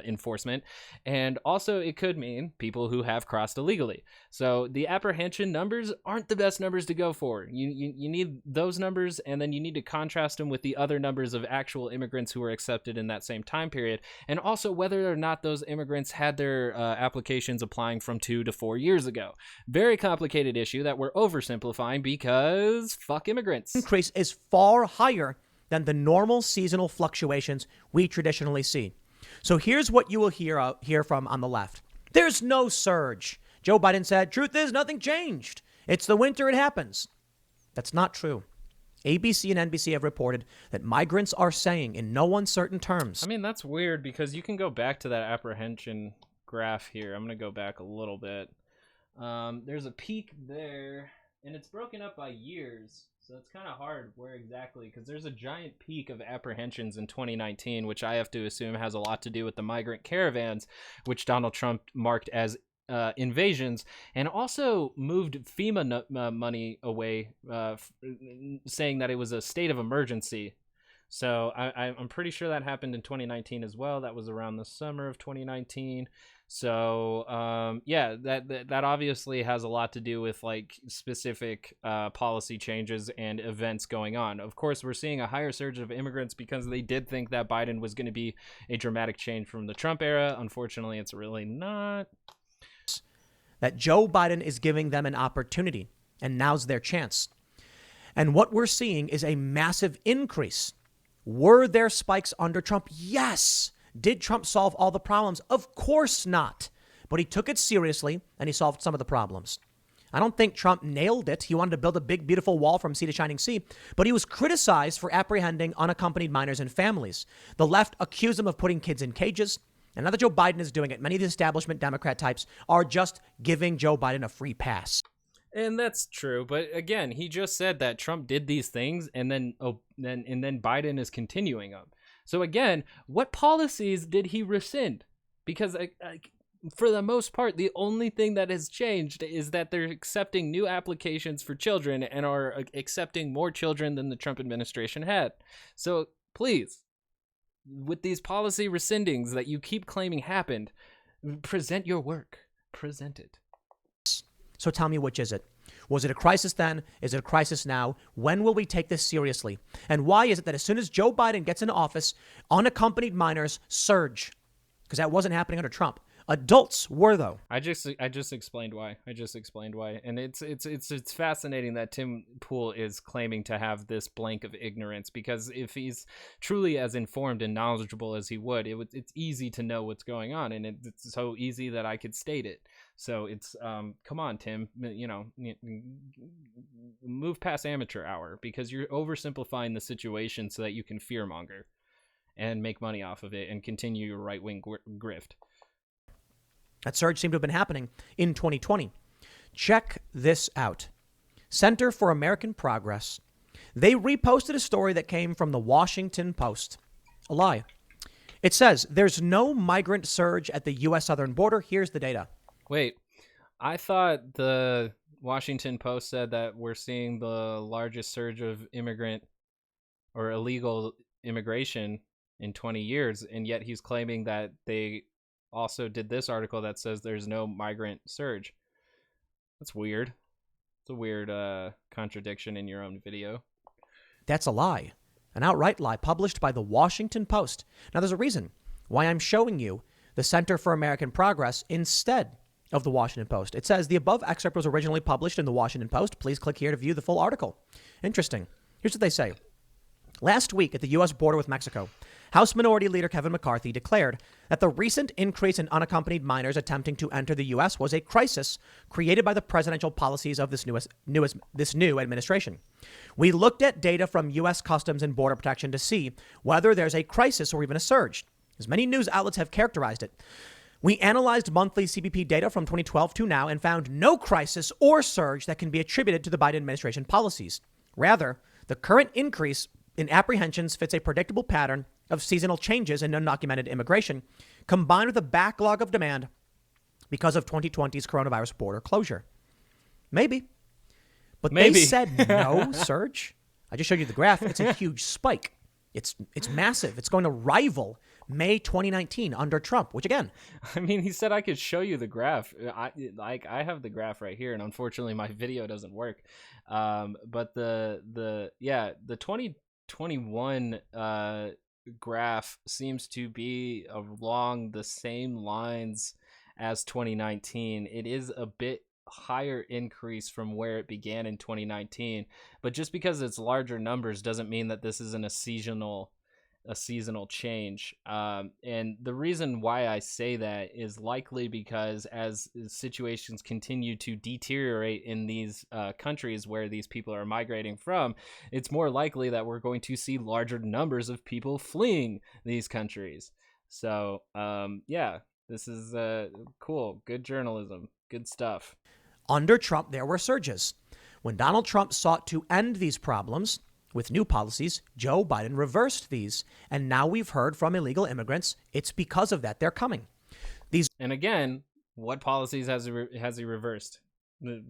Speaker 1: enforcement, and also it could mean people who have crossed illegally. So the apprehension numbers aren't the best numbers to go for. You need those numbers, and then you need to contrast them with the other numbers of actual immigrants who were accepted in that same time period, and also whether or not those immigrants had their applications applying from 2 to 4 years ago. Very complicated issue that we're oversimplifying because fuck immigrants.
Speaker 6: Increase is far higher than the normal seasonal fluctuations we traditionally see. So here's what you will hear from on the left. There's no surge. Joe Biden said, truth is nothing changed. It's the winter, it happens. That's not true. ABC and NBC have reported that migrants are saying in no uncertain terms.
Speaker 1: I mean, that's weird because you can go back to that apprehension graph here. I'm going to go back a little bit. There's a peak there, and it's broken up by years. So it's kind of hard where exactly, because there's a giant peak of apprehensions in 2019, which I have to assume has a lot to do with the migrant caravans, which Donald Trump marked as invasions, and also moved FEMA money away, saying that it was a state of emergency. So I'm pretty sure that happened in 2019 as well. That was around the summer of 2019. So yeah, that obviously has a lot to do with like specific policy changes and events going on. Of course, we're seeing a higher surge of immigrants because they did think that Biden was going to be a dramatic change from the Trump era. Unfortunately, it's really not.
Speaker 6: That Joe Biden is giving them an opportunity, and now's their chance. And what we're seeing is a massive increase. Were there spikes under Trump? Yes. Did Trump solve all the problems? Of course not. But he took it seriously and he solved some of the problems. I don't think Trump nailed it. He wanted to build a big, beautiful wall from sea to shining sea, but he was criticized for apprehending unaccompanied minors and families. The left accused him of putting kids in cages. And now that Joe Biden is doing it, many of the establishment Democrat types are just giving Joe Biden a free pass.
Speaker 1: And that's true. But again, he just said that Trump did these things and then Biden is continuing them. So again, what policies did he rescind? Because for the most part, the only thing that has changed is that they're accepting new applications for children and are accepting more children than the Trump administration had. So please, with these policy rescindings that you keep claiming happened, present your work. Present it.
Speaker 6: So tell me, which is it? Was it a crisis then? Is it a crisis now? When will we take this seriously? And why is it that as soon as Joe Biden gets into office, unaccompanied minors surge? Because that wasn't happening under Trump. Adults were, though.
Speaker 1: I just explained why. And it's fascinating that Tim Pool is claiming to have this blank of ignorance, because if he's truly as informed and knowledgeable as he would, it's easy to know what's going on, and it's so easy that I could state it. So it's come on, Tim, move past amateur hour, because you're oversimplifying the situation so that you can fearmonger and make money off of it and continue your right-wing grift.
Speaker 6: That surge seemed to have been happening in 2020. Check this out. Center for American Progress. They reposted a story that came from the Washington Post. A lie. It says there's no migrant surge at the U.S. southern border. Here's the data.
Speaker 1: Wait, I thought the Washington Post said that we're seeing the largest surge of immigrant or illegal immigration in 20 years, and yet he's claiming that they also did this article that says there's no migrant surge. That's weird. It's a weird contradiction in your own video.
Speaker 6: That's a lie. An outright lie published by the Washington Post. Now, there's a reason why I'm showing you the Center for American Progress instead of the Washington Post. It says the above excerpt was originally published in the Washington Post. Please click here to view the full article. Interesting. Here's what they say. Last week at the U.S. border with Mexico, House Minority Leader Kevin McCarthy declared that the recent increase in unaccompanied minors attempting to enter the U.S. was a crisis created by the presidential policies of this new administration. We looked at data from U.S. Customs and Border Protection to see whether there's a crisis or even a surge, as many news outlets have characterized it. We analyzed monthly CBP data from 2012 to now and found no crisis or surge that can be attributed to the Biden administration policies. Rather, the current increase in apprehensions fits a predictable pattern of seasonal changes in undocumented immigration, combined with a backlog of demand because of 2020's coronavirus border closure. Maybe. But
Speaker 1: Maybe.
Speaker 6: They said no surge. I just showed you the graph. It's a huge spike. It's massive. It's going to rival May 2019 under Trump, which again,
Speaker 1: I mean, he said I could show you the graph. I have the graph right here, and unfortunately my video doesn't work. But the 2021 graph seems to be along the same lines as 2019. It is a bit higher increase from where it began in 2019, but just because it's larger numbers doesn't mean that this isn't a seasonal change. And the reason why I say that is likely because as situations continue to deteriorate in these countries where these people are migrating from, it's more likely that we're going to see larger numbers of people fleeing these countries. So this is cool. Good journalism. Good stuff.
Speaker 6: under Trump, there were surges. When Donald Trump sought to end these problems with new policies, Joe Biden reversed these. And now we've heard from illegal immigrants. It's because of that they're coming.
Speaker 1: And again, what policies has he reversed?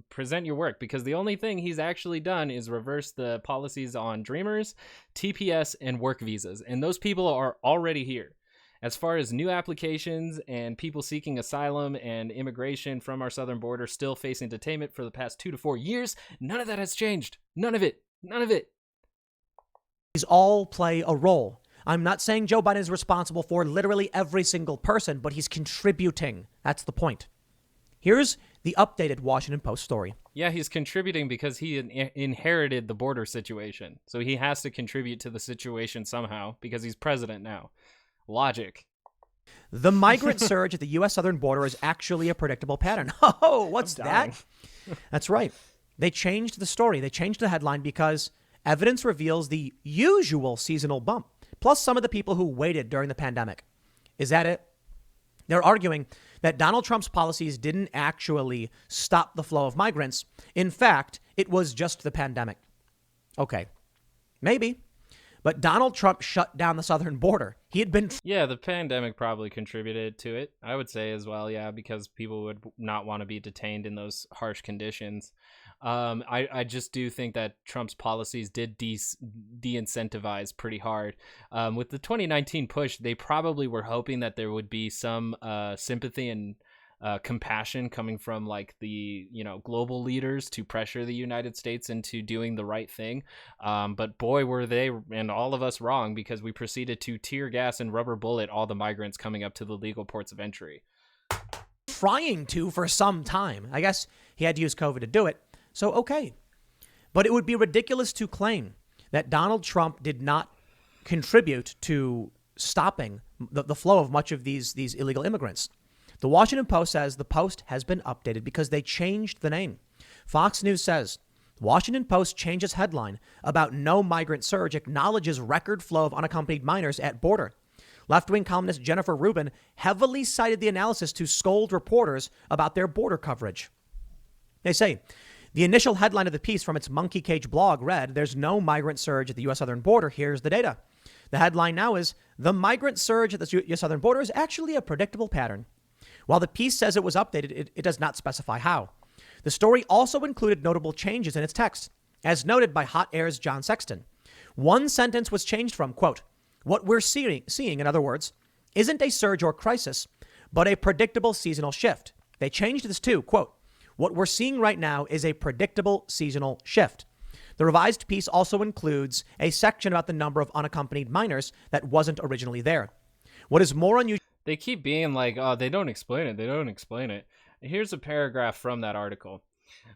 Speaker 1: Present your work, because the only thing he's actually done is reverse the policies on Dreamers, TPS, and work visas. And those people are already here. As far as new applications and people seeking asylum and immigration from our southern border still facing detainment for the past 2 to 4 years, none of that has changed. None of it. None of it.
Speaker 6: These all play a role. I'm not saying Joe Biden is responsible for literally every single person, but he's contributing. That's the point. Here's the updated Washington Post story.
Speaker 1: Yeah, he's contributing because he inherited the border situation. So he has to contribute to the situation somehow because he's president now. Logic.
Speaker 6: The migrant surge at the U.S. southern border is actually a predictable pattern. Oh, what's that? That's right. They changed the story. They changed the headline because evidence reveals the usual seasonal bump, plus some of the people who waited during the pandemic. Is that it? They're arguing that Donald Trump's policies didn't actually stop the flow of migrants. In fact, it was just the pandemic. Okay, maybe. but Donald Trump shut down the southern border. He had been
Speaker 1: Yeah, the pandemic probably contributed to it, I would say as well, yeah, because people would not want to be detained in those harsh conditions. I just do think that Trump's policies did de-incentivize pretty hard. With the 2019 push, they probably were hoping that there would be some sympathy and compassion coming from like the global leaders to pressure the United States into doing the right thing. But boy, were they and all of us wrong, because we proceeded to tear gas and rubber bullet all the migrants coming up to the legal ports of entry.
Speaker 6: trying to for some time. I guess he had to use COVID to do it. So, okay. But it would be ridiculous to claim that Donald Trump did not contribute to stopping the flow of much of these illegal immigrants. The Washington Post says the Post has been updated because they changed the name. Fox News says Washington Post changes headline about no migrant surge, acknowledges record flow of unaccompanied minors at border. Left-wing columnist Jennifer Rubin heavily cited the analysis to scold reporters about their border coverage. They say the initial headline of the piece from its Monkey Cage blog read, "There's no migrant surge at the U.S. southern border. Here's the data." The headline now is, "The migrant surge at the U.S. southern border is actually a predictable pattern." While the piece says it was updated, it does not specify how. The story also included notable changes in its text, as noted by Hot Air's John Sexton. One sentence was changed from, quote, "What we're seeing, in other words, isn't a surge or crisis, but a predictable seasonal shift." They changed this to, quote, "What we're seeing right now is a predictable seasonal shift." The revised piece also includes a section about the number of unaccompanied minors that wasn't originally there. What is more unusual...
Speaker 1: They keep being like, oh, they don't explain it. They don't explain it. Here's a paragraph from that article.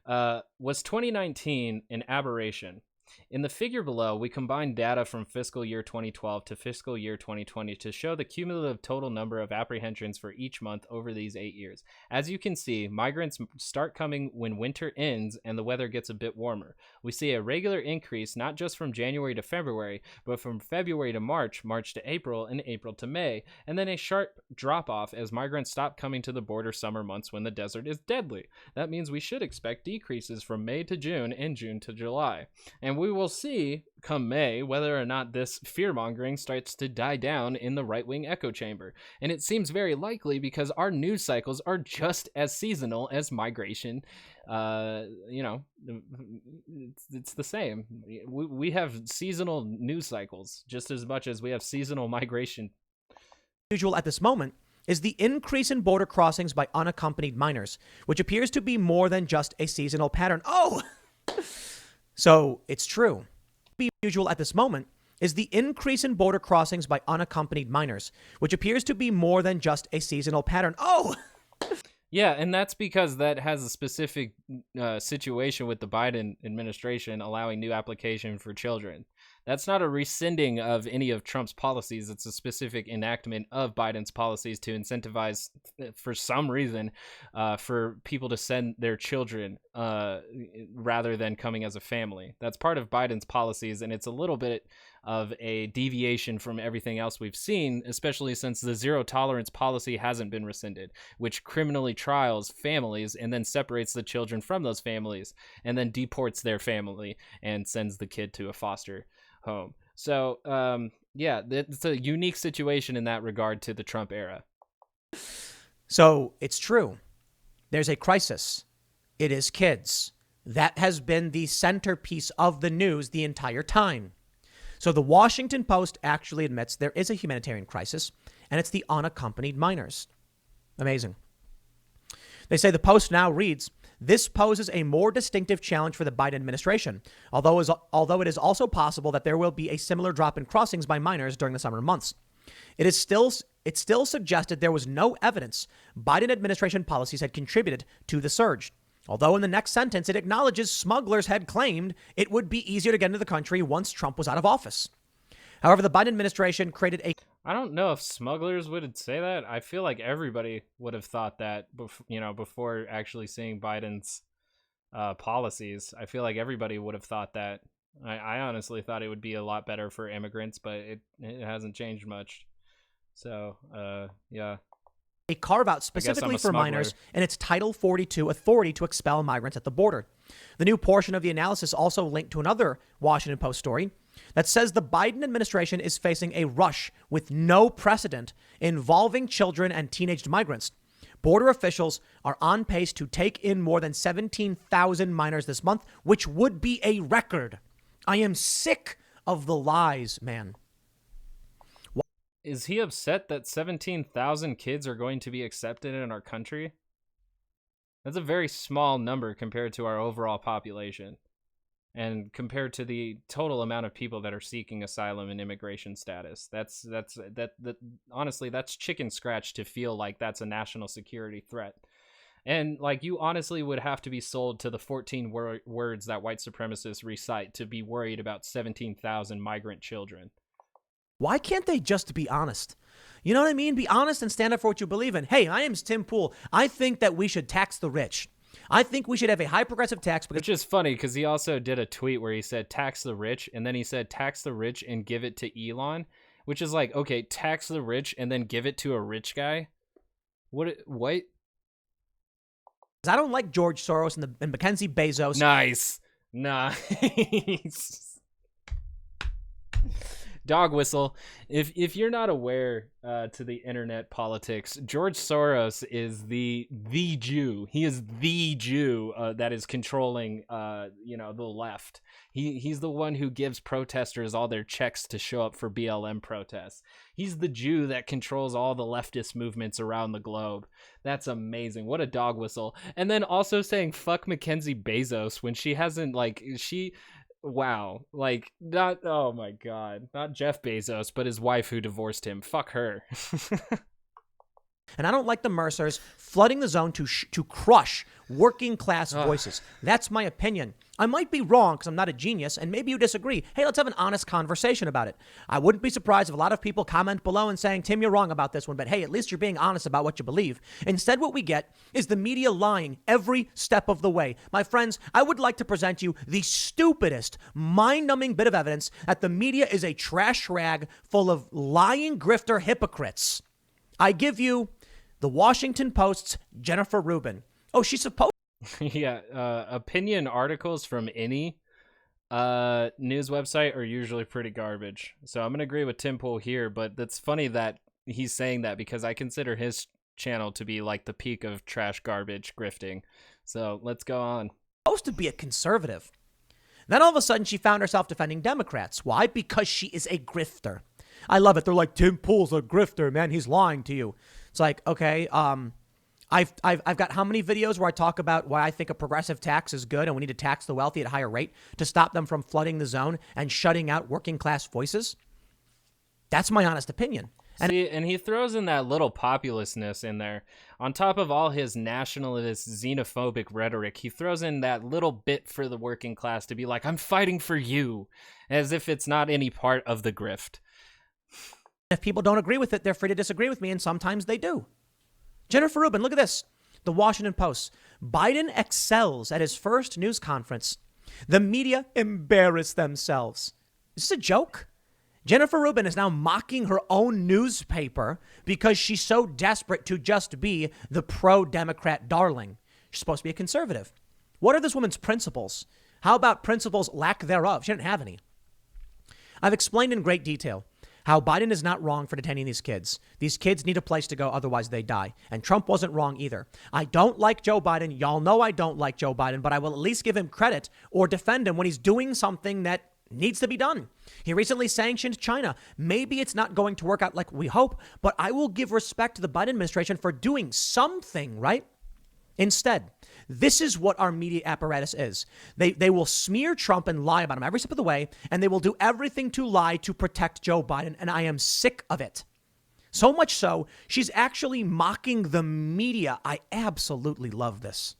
Speaker 1: Was 2019 an aberration? In the figure below, we combine data from fiscal year 2012 to fiscal year 2020 to show the cumulative total number of apprehensions for each month over these 8 years. As you can see, migrants start coming when winter ends and the weather gets a bit warmer. We see a regular increase not just from January to February, but from February to March, March to April, and April to May, and then a sharp drop-off as migrants stop coming to the border summer months when the desert is deadly. That means we should expect decreases from May to June and June to July. And we will see come May whether or not this fear-mongering starts to die down in the right-wing echo chamber. And it seems very likely because our news cycles are just as seasonal as migration. It's the same. We have seasonal news cycles just as much as we have seasonal migration.
Speaker 6: Usual at this moment is the increase in border crossings by unaccompanied minors, which appears to be more than just a seasonal pattern. Oh! So it's true. Usual at this moment is the increase in border crossings by unaccompanied minors, which appears to be more than just a seasonal pattern. Oh!
Speaker 1: Yeah, and that's because that has a specific situation with the Biden administration allowing new application for children. That's not a rescinding of any of Trump's policies. It's a specific enactment of Biden's policies to incentivize, for some reason, for people to send their children rather than coming as a family. That's part of Biden's policies, and it's a little bit of a deviation from everything else we've seen, especially since the zero tolerance policy hasn't been rescinded, which criminally trials families and then separates the children from those families and then deports their family and sends the kid to a foster home. So, yeah, it's a unique situation in that regard to the Trump era.
Speaker 6: So it's true. There's a crisis. It is kids. That has been the centerpiece of the news the entire time. So the Washington Post actually admits there is a humanitarian crisis, and it's the unaccompanied minors. Amazing. They say the Post now reads, "This poses a more distinctive challenge for the Biden administration, although it is also possible that there will be a similar drop in crossings by minors during the summer months. It still suggested there was no evidence Biden administration policies had contributed to the surge. Although in the next sentence, it acknowledges smugglers had claimed it would be easier to get into the country once Trump was out of office. However, the Biden administration created a..."
Speaker 1: I don't know if smugglers would say that. I feel like everybody would have thought that, before actually seeing Biden's policies. I feel like everybody would have thought that. I honestly thought it would be a lot better for immigrants, but it hasn't changed much. So, yeah.
Speaker 6: A carve-out specifically for minors and its Title 42 authority to expel migrants at the border. The new portion of the analysis also linked to another Washington Post story. that says the Biden administration is facing a rush with no precedent involving children and teenaged migrants. Border officials are on pace to take in more than 17,000 minors this month, which would be a record. I am sick of the lies, man.
Speaker 1: Is he upset that 17,000 kids are going to be accepted in our country? That's a very small number compared to our overall population and compared to the total amount of people that are seeking asylum and immigration status. Honestly, that's chicken scratch to feel like that's a national security threat. And like, you honestly would have to be sold to the 14 words that white supremacists recite to be worried about 17,000 migrant children.
Speaker 6: Why can't they just be honest? You know what I mean? Be honest and stand up for what you believe in. Hey, my name's Tim Pool. I think that we should tax the rich. I think we should have a high progressive tax.
Speaker 1: Which is funny because he also did a tweet where he said tax the rich, and then he said tax the rich and give it to Elon, which is like, okay, tax the rich and then give it to a rich guy? What?
Speaker 6: I don't like George Soros and Mackenzie Bezos.
Speaker 1: Nice. Dog whistle. If you're not aware to the internet politics, George Soros is the Jew. He is the Jew that is controlling the left. He's the one who gives protesters all their checks to show up for BLM protests. He's the Jew that controls all the leftist movements around the globe. That's amazing. What a dog whistle. And then also saying fuck Mackenzie Bezos when she hasn't wow, oh my God, not Jeff Bezos, but his wife who divorced him. Fuck her.
Speaker 6: And I don't like the Mercers flooding the zone to crush working class voices. That's my opinion. I might be wrong because I'm not a genius, and maybe you disagree. Hey, let's have an honest conversation about it. I wouldn't be surprised if a lot of people comment below and saying, Tim, you're wrong about this one, but hey, at least you're being honest about what you believe. Instead, what we get is the media lying every step of the way. My friends, I would like to present you the stupidest, mind-numbing bit of evidence that the media is a trash rag full of lying grifter hypocrites. I give you the Washington Post's Jennifer Rubin. Oh, she's supposed.
Speaker 1: Yeah, opinion articles from any news website are usually pretty garbage. So I'm going to agree with Tim Pool here, but it's funny that he's saying that because I consider his channel to be like the peak of trash garbage grifting. So let's go on.
Speaker 6: Supposed to be a conservative. Then all of a sudden she found herself defending Democrats. Why? Because she is a grifter. I love it. They're like, Tim Pool's a grifter, man. He's lying to you. It's like, okay, I've got how many videos where I talk about why I think a progressive tax is good and we need to tax the wealthy at a higher rate to stop them from flooding the zone and shutting out working class voices? That's my honest opinion.
Speaker 1: And he throws in that little populousness in there. On top of all his nationalist, xenophobic rhetoric, he throws in that little bit for the working class to be like, I'm fighting for you, as if it's not any part of the grift.
Speaker 6: If people don't agree with it, they're free to disagree with me, and sometimes they do. Jennifer Rubin, look at this. The Washington Post. Biden excels at his first news conference. The media embarrass themselves. Is this a joke? Jennifer Rubin is now mocking her own newspaper because she's so desperate to just be the pro-Democrat darling. She's supposed to be a conservative. What are this woman's principles? How about principles lack thereof? She didn't have any. I've explained in great detail how Biden is not wrong for detaining these kids. These kids need a place to go, otherwise they die. And Trump wasn't wrong either. I don't like Joe Biden. Y'all know I don't like Joe Biden, but I will at least give him credit or defend him when he's doing something that needs to be done. He recently sanctioned China. Maybe it's not going to work out like we hope, but I will give respect to the Biden administration for doing something, right? Instead, this is what our media apparatus is. They will smear Trump and lie about him every step of the way, and they will do everything to lie to protect Joe Biden, and I am sick of it. So much so, she's actually mocking the media. I absolutely love this.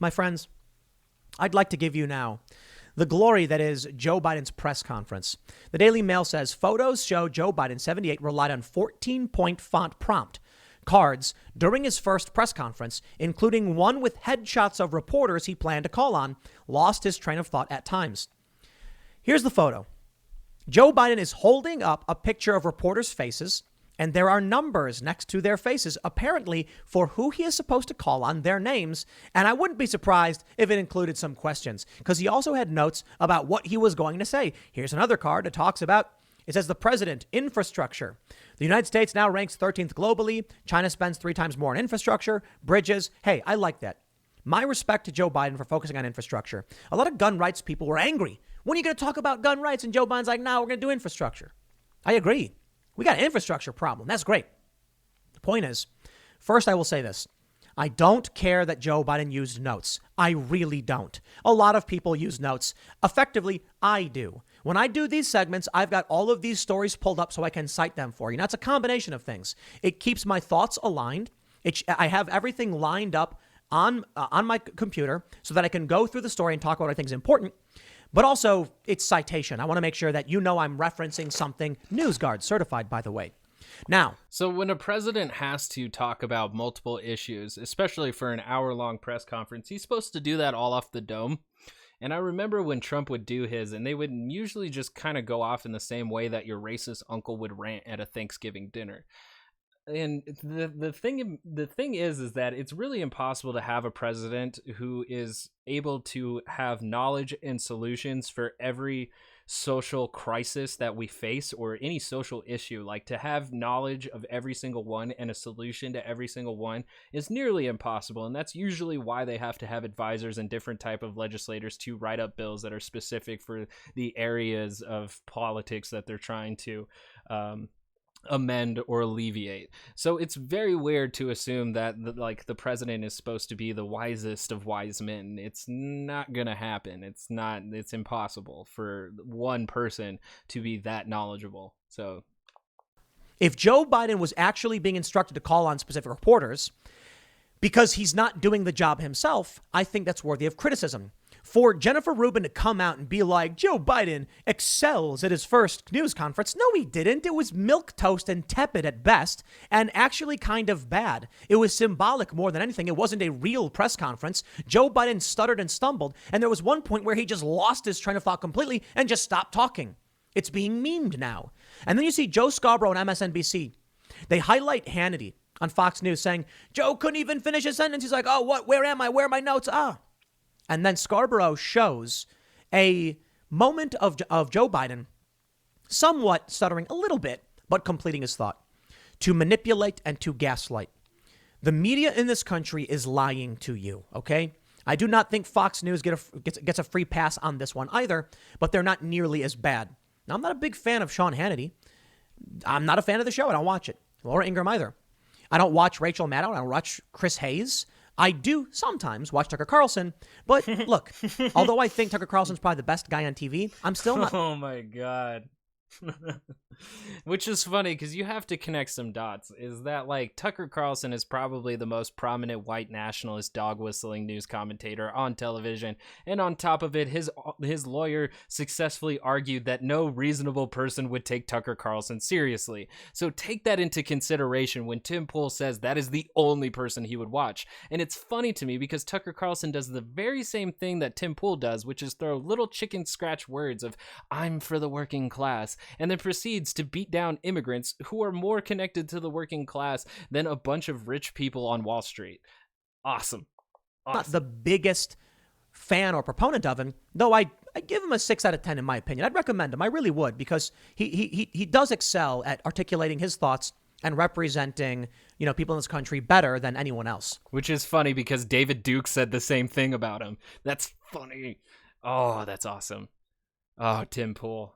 Speaker 6: My friends, I'd like to give you now the glory that is Joe Biden's press conference. The Daily Mail says photos show Joe Biden, 78, relied on 14-point font prompt cards during his first press conference, including one with headshots of reporters he planned to call on, lost his train of thought at times. Here's the photo. Joe Biden is holding up a picture of reporters' faces And there are numbers next to their faces, apparently, for who he is supposed to call on, their names. And I wouldn't be surprised if it included some questions, because he also had notes about what he was going to say. Here's another card that talks about, it says the president, infrastructure. The United States now ranks 13th globally. China spends 3 times more on infrastructure, bridges. Hey, I like that. My respect to Joe Biden for focusing on infrastructure. A lot of gun rights people were angry. When are you going to talk about gun rights? And Joe Biden's like, no, we're going to do infrastructure. I agree. We got an infrastructure problem. That's great. The point is, first, I will say this. I don't care that Joe Biden used notes. I really don't. A lot of people use notes. Effectively, I do. When I do these segments, I've got all of these stories pulled up so I can cite them for you. Now, it's a combination of things. It keeps my thoughts aligned. I have everything lined up on my computer so that I can go through the story and talk about what I think is important. But also, it's citation. I want to make sure that you know I'm referencing something. NewsGuard certified, by the way. Now,
Speaker 1: so when a president has to talk about multiple issues, especially for an hour-long press conference, he's supposed to do that all off the dome. And I remember when Trump would do his, and they would usually just kind of go off in the same way that your racist uncle would rant at a Thanksgiving dinner. And the thing is that it's really impossible to have a president who is able to have knowledge and solutions for every social crisis that we face or any social issue. Like, to have knowledge of every single one and a solution to every single one is nearly impossible. And that's usually why they have to have advisors and different type of legislators to write up bills that are specific for the areas of politics that they're trying to amend or alleviate. So it's very weird to assume that the president is supposed to be the wisest of wise men. It's not gonna happen. It's impossible for one person to be that knowledgeable. So
Speaker 6: if Joe Biden was actually being instructed to call on specific reporters because he's not doing the job himself, I think that's worthy of criticism. For Jennifer Rubin to come out and be like, Joe Biden excels at his first news conference. No, he didn't. It was milquetoast and tepid at best, and actually kind of bad. It was symbolic more than anything. It wasn't a real press conference. Joe Biden stuttered and stumbled, and there was one point where he just lost his train of thought completely and just stopped talking. It's being memed now. And then you see Joe Scarborough on MSNBC. They highlight Hannity on Fox News saying, Joe couldn't even finish a sentence. He's like, oh, what? Where am I? Where are my notes? And then Scarborough shows a moment of Joe Biden somewhat stuttering a little bit, but completing his thought, to manipulate and to gaslight. The media in this country is lying to you, okay? I do not think Fox News gets a free pass on this one either, but they're not nearly as bad. Now, I'm not a big fan of Sean Hannity. I'm not a fan of the show. I don't watch it. Laura Ingraham either. I don't watch Rachel Maddow. I don't watch Chris Hayes. I do sometimes watch Tucker Carlson, but look, although I think Tucker Carlson's probably the best guy on TV, I'm still not.
Speaker 1: Oh my God. Which is funny because you have to connect some dots. Is that like Tucker Carlson is probably the most prominent white nationalist dog whistling news commentator on television, and on top of it, his lawyer successfully argued that no reasonable person would take Tucker Carlson seriously. So take that into consideration when Tim Pool says that is the only person he would watch. And it's funny to me because Tucker Carlson does the very same thing that Tim Pool does, which is throw little chicken scratch words of "I'm for the working class," and then proceeds to beat down immigrants who are more connected to the working class than a bunch of rich people on Wall Street. Awesome.
Speaker 6: Not the biggest fan or proponent of him, though I give him a 6 out of 10 in my opinion. I'd recommend him. I really would, because he does excel at articulating his thoughts and representing, people in this country better than anyone else. Which
Speaker 1: is funny because David Duke said the same thing about him. That's funny. Oh, that's awesome. Oh, Tim Pool.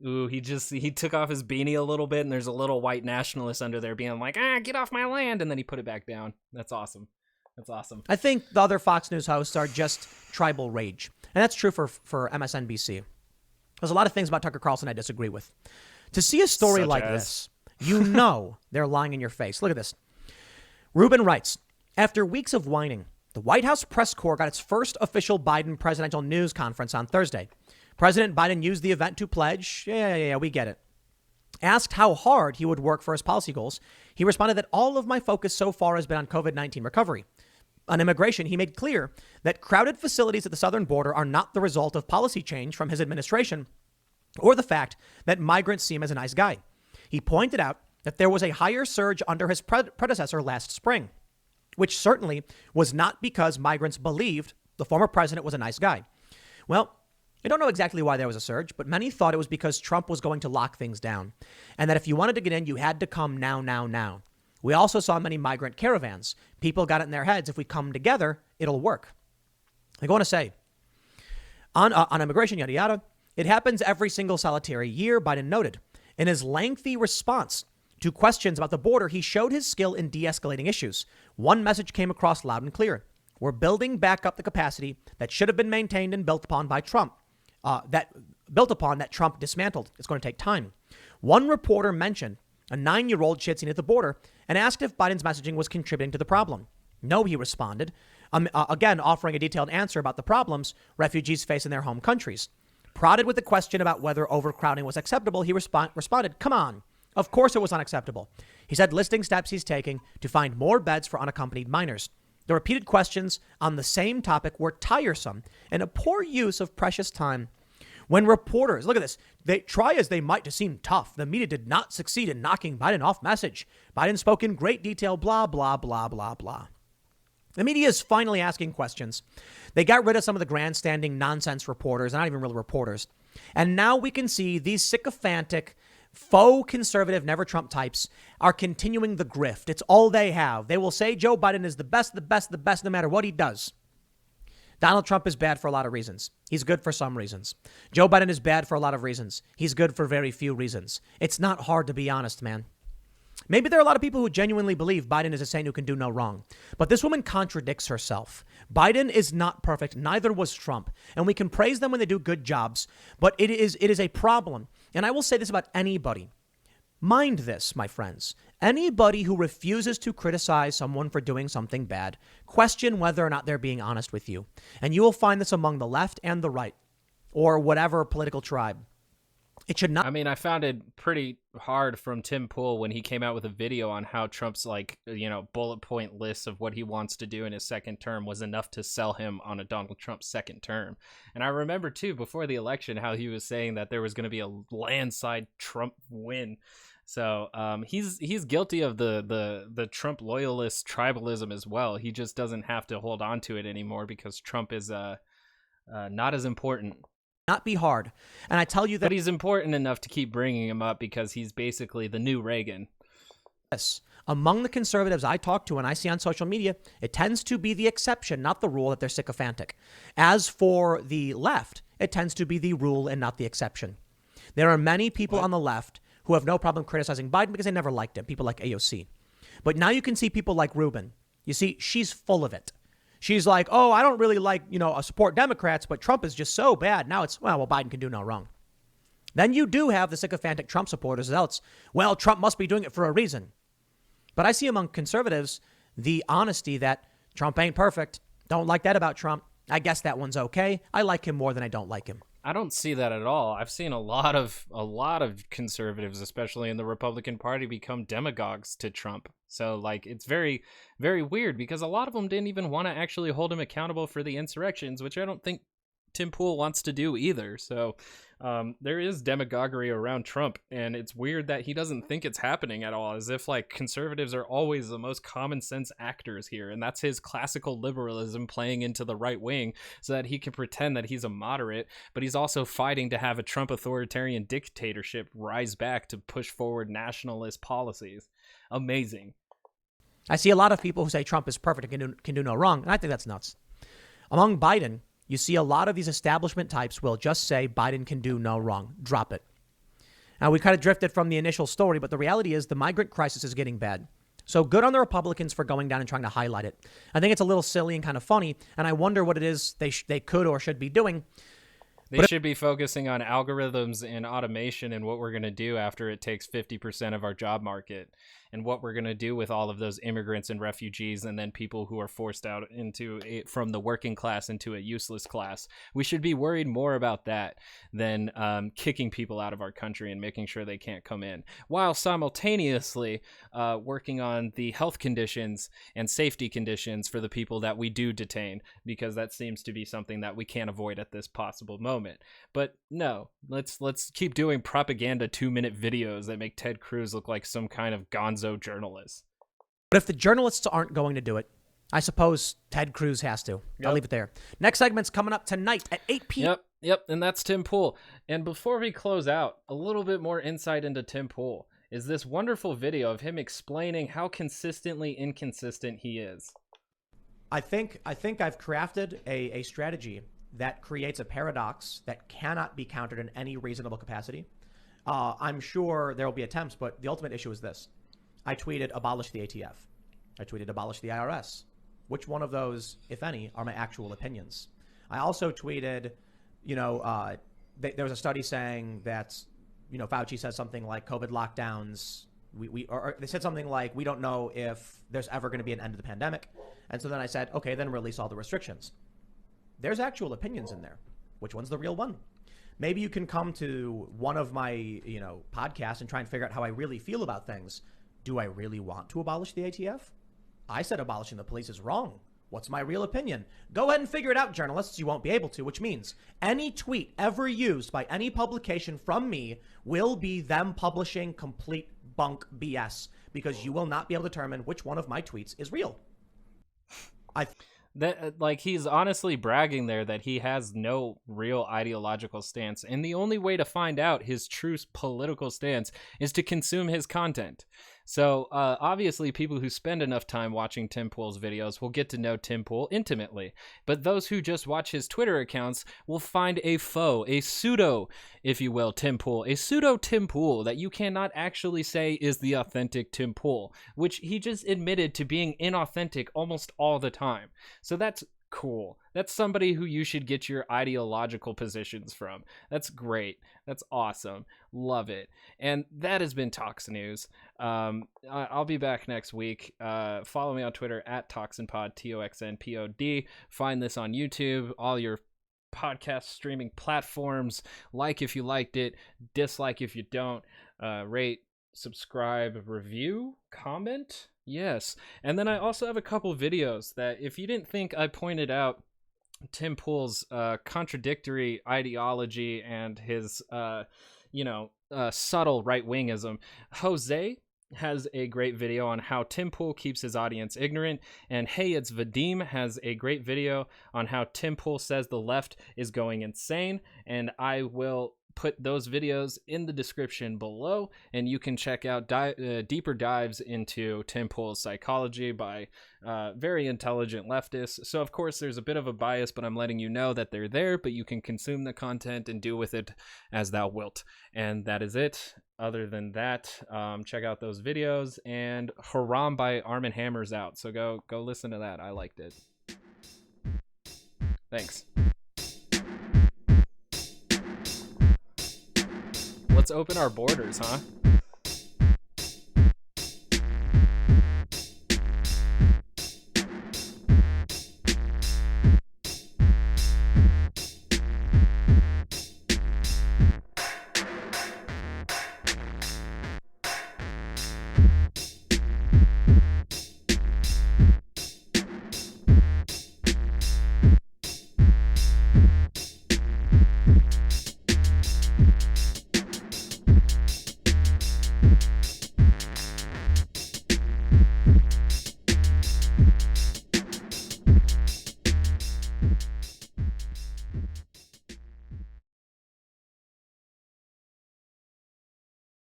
Speaker 1: Ooh, he took off his beanie a little bit, and there's a little white nationalist under there being like, get off my land, and then he put it back down. That's awesome. That's awesome.
Speaker 6: I think the other Fox News hosts are just tribal rage, and that's true for MSNBC. There's a lot of things about Tucker Carlson I disagree with. To see a story this, they're lying in your face. Look at this. Rubin writes, after weeks of whining, the White House press corps got its first official Biden presidential news conference on Thursday. President Biden used the event to pledge, yeah, we get it. Asked how hard he would work for his policy goals, he responded that all of my focus so far has been on COVID-19 recovery. On immigration, he made clear that crowded facilities at the southern border are not the result of policy change from his administration or the fact that migrants see him as a nice guy. He pointed out that there was a higher surge under his predecessor last spring, which certainly was not because migrants believed the former president was a nice guy. Well, I don't know exactly why there was a surge, but many thought it was because Trump was going to lock things down, and that if you wanted to get in, you had to come now, now, now. We also saw many migrant caravans. People got it in their heads, if we come together, it'll work. I go on to say, on immigration, yada, yada, it happens every single solitary year, Biden noted. In his lengthy response to questions about the border, he showed his skill in de-escalating issues. One message came across loud and clear. We're building back up the capacity that should have been maintained and built upon by Trump. That Trump dismantled. It's going to take time. One reporter mentioned a 9-year-old she had seen at the border and asked if Biden's messaging was contributing to the problem. No, he responded, again offering a detailed answer about the problems refugees face in their home countries. Prodded with the question about whether overcrowding was acceptable, he responded, come on, of course it was unacceptable. He said listing steps he's taking to find more beds for unaccompanied minors. The repeated questions on the same topic were tiresome and a poor use of precious time. When reporters, look at this, they try as they might to seem tough, the media did not succeed in knocking Biden off message. Biden spoke in great detail, blah, blah, blah, blah, blah. The media is finally asking questions. They got rid of some of the grandstanding nonsense reporters, not even real reporters. And now we can see these sycophantic, faux conservative, never Trump types are continuing the grift. It's all they have. They will say Joe Biden is the best, no matter what he does. Donald Trump is bad for a lot of reasons. He's good for some reasons. Joe Biden is bad for a lot of reasons. He's good for very few reasons. It's not hard to be honest, man. Maybe there are a lot of people who genuinely believe Biden is a saint who can do no wrong. But this woman contradicts herself. Biden is not perfect. Neither was Trump. And we can praise them when they do good jobs. But it is a problem. And I will say this about anybody. Mind this, my friends. Anybody who refuses to criticize someone for doing something bad, question whether or not they're being honest with you. And you will find this among the left and the right, or whatever political tribe. It should not.
Speaker 1: I mean, I found it pretty hard from Tim Pool when he came out with a video on how Trump's bullet point list of what he wants to do in his second term was enough to sell him on a Donald Trump second term. And I remember too, before the election, how he was saying that there was going to be a landslide Trump win. So he's guilty of the Trump loyalist tribalism as well. He just doesn't have to hold on to it anymore because Trump is not as important.
Speaker 6: Not be hard. And I tell you that.
Speaker 1: But he's important enough to keep bringing him up because he's basically the new Reagan.
Speaker 6: Yes. Among the conservatives I talk to and I see on social media, it tends to be the exception, not the rule, that they're sycophantic. As for the left, it tends to be the rule and not the exception. There are many people on the left who have no problem criticizing Biden because they never liked him. People like AOC. But now you can see people like Rubin. You see, she's full of it. She's like, oh, I don't really support Democrats, but Trump is just so bad. Now it's, well, Biden can do no wrong. Then you do have the sycophantic Trump supporters else. Well, Trump must be doing it for a reason. But I see among conservatives the honesty that Trump ain't perfect. Don't like that about Trump. I guess that one's okay. I like him more than I don't like him.
Speaker 1: I don't see that at all. I've seen a lot of conservatives, especially in the Republican Party, become demagogues to Trump. So it's very, very weird because a lot of them didn't even want to actually hold him accountable for the insurrections, which I don't think Tim Pool wants to do either. So there is demagoguery around Trump, and it's weird that he doesn't think it's happening at all, as if conservatives are always the most common sense actors here, and that's his classical liberalism playing into the right wing so that he can pretend that he's a moderate, but he's also fighting to have a Trump authoritarian dictatorship rise back to push forward nationalist policies. Amazing.
Speaker 6: I see a lot of people who say Trump is perfect and can do no wrong, and I think that's nuts. Among Biden, you see a lot of these establishment types will just say Biden can do no wrong. Drop it. Now, we kind of drifted from the initial story, but the reality is the migrant crisis is getting bad. So good on the Republicans for going down and trying to highlight it. I think it's a little silly and kind of funny, and I wonder what it is they could or should be doing.
Speaker 1: They should be focusing on algorithms and automation and what we're going to do after it takes 50% of our job market, and what we're going to do with all of those immigrants and refugees and then people who are forced out from the working class into a useless class. We should be worried more about that than kicking people out of our country and making sure they can't come in, while simultaneously working on the health conditions and safety conditions for the people that we do detain, because that seems to be something that we can't avoid at this possible moment. moment. But no, let's keep doing propaganda 2-minute videos that make Ted Cruz look like some kind of gonzo journalist.
Speaker 6: But if the journalists aren't going to do it, I suppose Ted Cruz has to. I'll leave it there. Next segment's coming up tonight at 8 p.m.
Speaker 1: Yep, and that's Tim Pool. And before we close out, a little bit more insight into Tim Pool is this wonderful video of him explaining how consistently inconsistent he is.
Speaker 6: I think I've crafted a strategy that creates a paradox that cannot be countered in any reasonable capacity. I'm sure there will be attempts, but the ultimate issue is this. I tweeted abolish the ATF. I tweeted abolish the IRS. Which one of those, if any, are my actual opinions? I also tweeted, there was a study saying that, Fauci said something like COVID lockdowns. Or they said something like, we don't know if there's ever going to be an end to the pandemic. And so then I said, okay, then release all the restrictions. There's actual opinions in there. Which one's the real one? Maybe you can come to one of my, podcasts and try and figure out how I really feel about things. Do I really want to abolish the ATF? I said abolishing the police is wrong. What's my real opinion? Go ahead and figure it out, journalists. You won't be able to, which means any tweet ever used by any publication from me will be them publishing complete bunk BS, because you will not be able to determine which one of my tweets is real.
Speaker 1: He's honestly bragging there that he has no real ideological stance, and the only way to find out his true political stance is to consume his content. So obviously people who spend enough time watching Tim Pool's videos will get to know Tim Pool intimately, but those who just watch his Twitter accounts will find a faux, a pseudo, if you will, Tim Pool, a pseudo Tim Pool that you cannot actually say is the authentic Tim Pool, which he just admitted to being inauthentic almost all the time. So that's cool. That's somebody who you should get your ideological positions from. That's great. That's awesome. Love it. And that has been Tox News. I'll be back next week. Follow me on Twitter at ToxinPod, ToxnPod. Find this on YouTube, all your podcast streaming platforms. Like if you liked it, dislike if you don't. Rate, subscribe, review, comment. Yes. And then I also have a couple videos that if you didn't think I pointed out Tim Pool's contradictory ideology and his, subtle right-wingism, Jose has a great video on how Tim Pool keeps his audience ignorant, and Hey It's Vadim has a great video on how Tim Pool says the left is going insane, and I will put those videos in the description below, and you can check out deeper dives into Tim Pool's psychology by very intelligent leftists. So of course there's a bit of a bias, but I'm letting you know that they're there, but you can consume the content and do with it as thou wilt. And that is it. Other than that, check out those videos, and Haram by Arm & Hammer's out, so go listen to that. I liked it. Thanks. Let's open our borders, huh?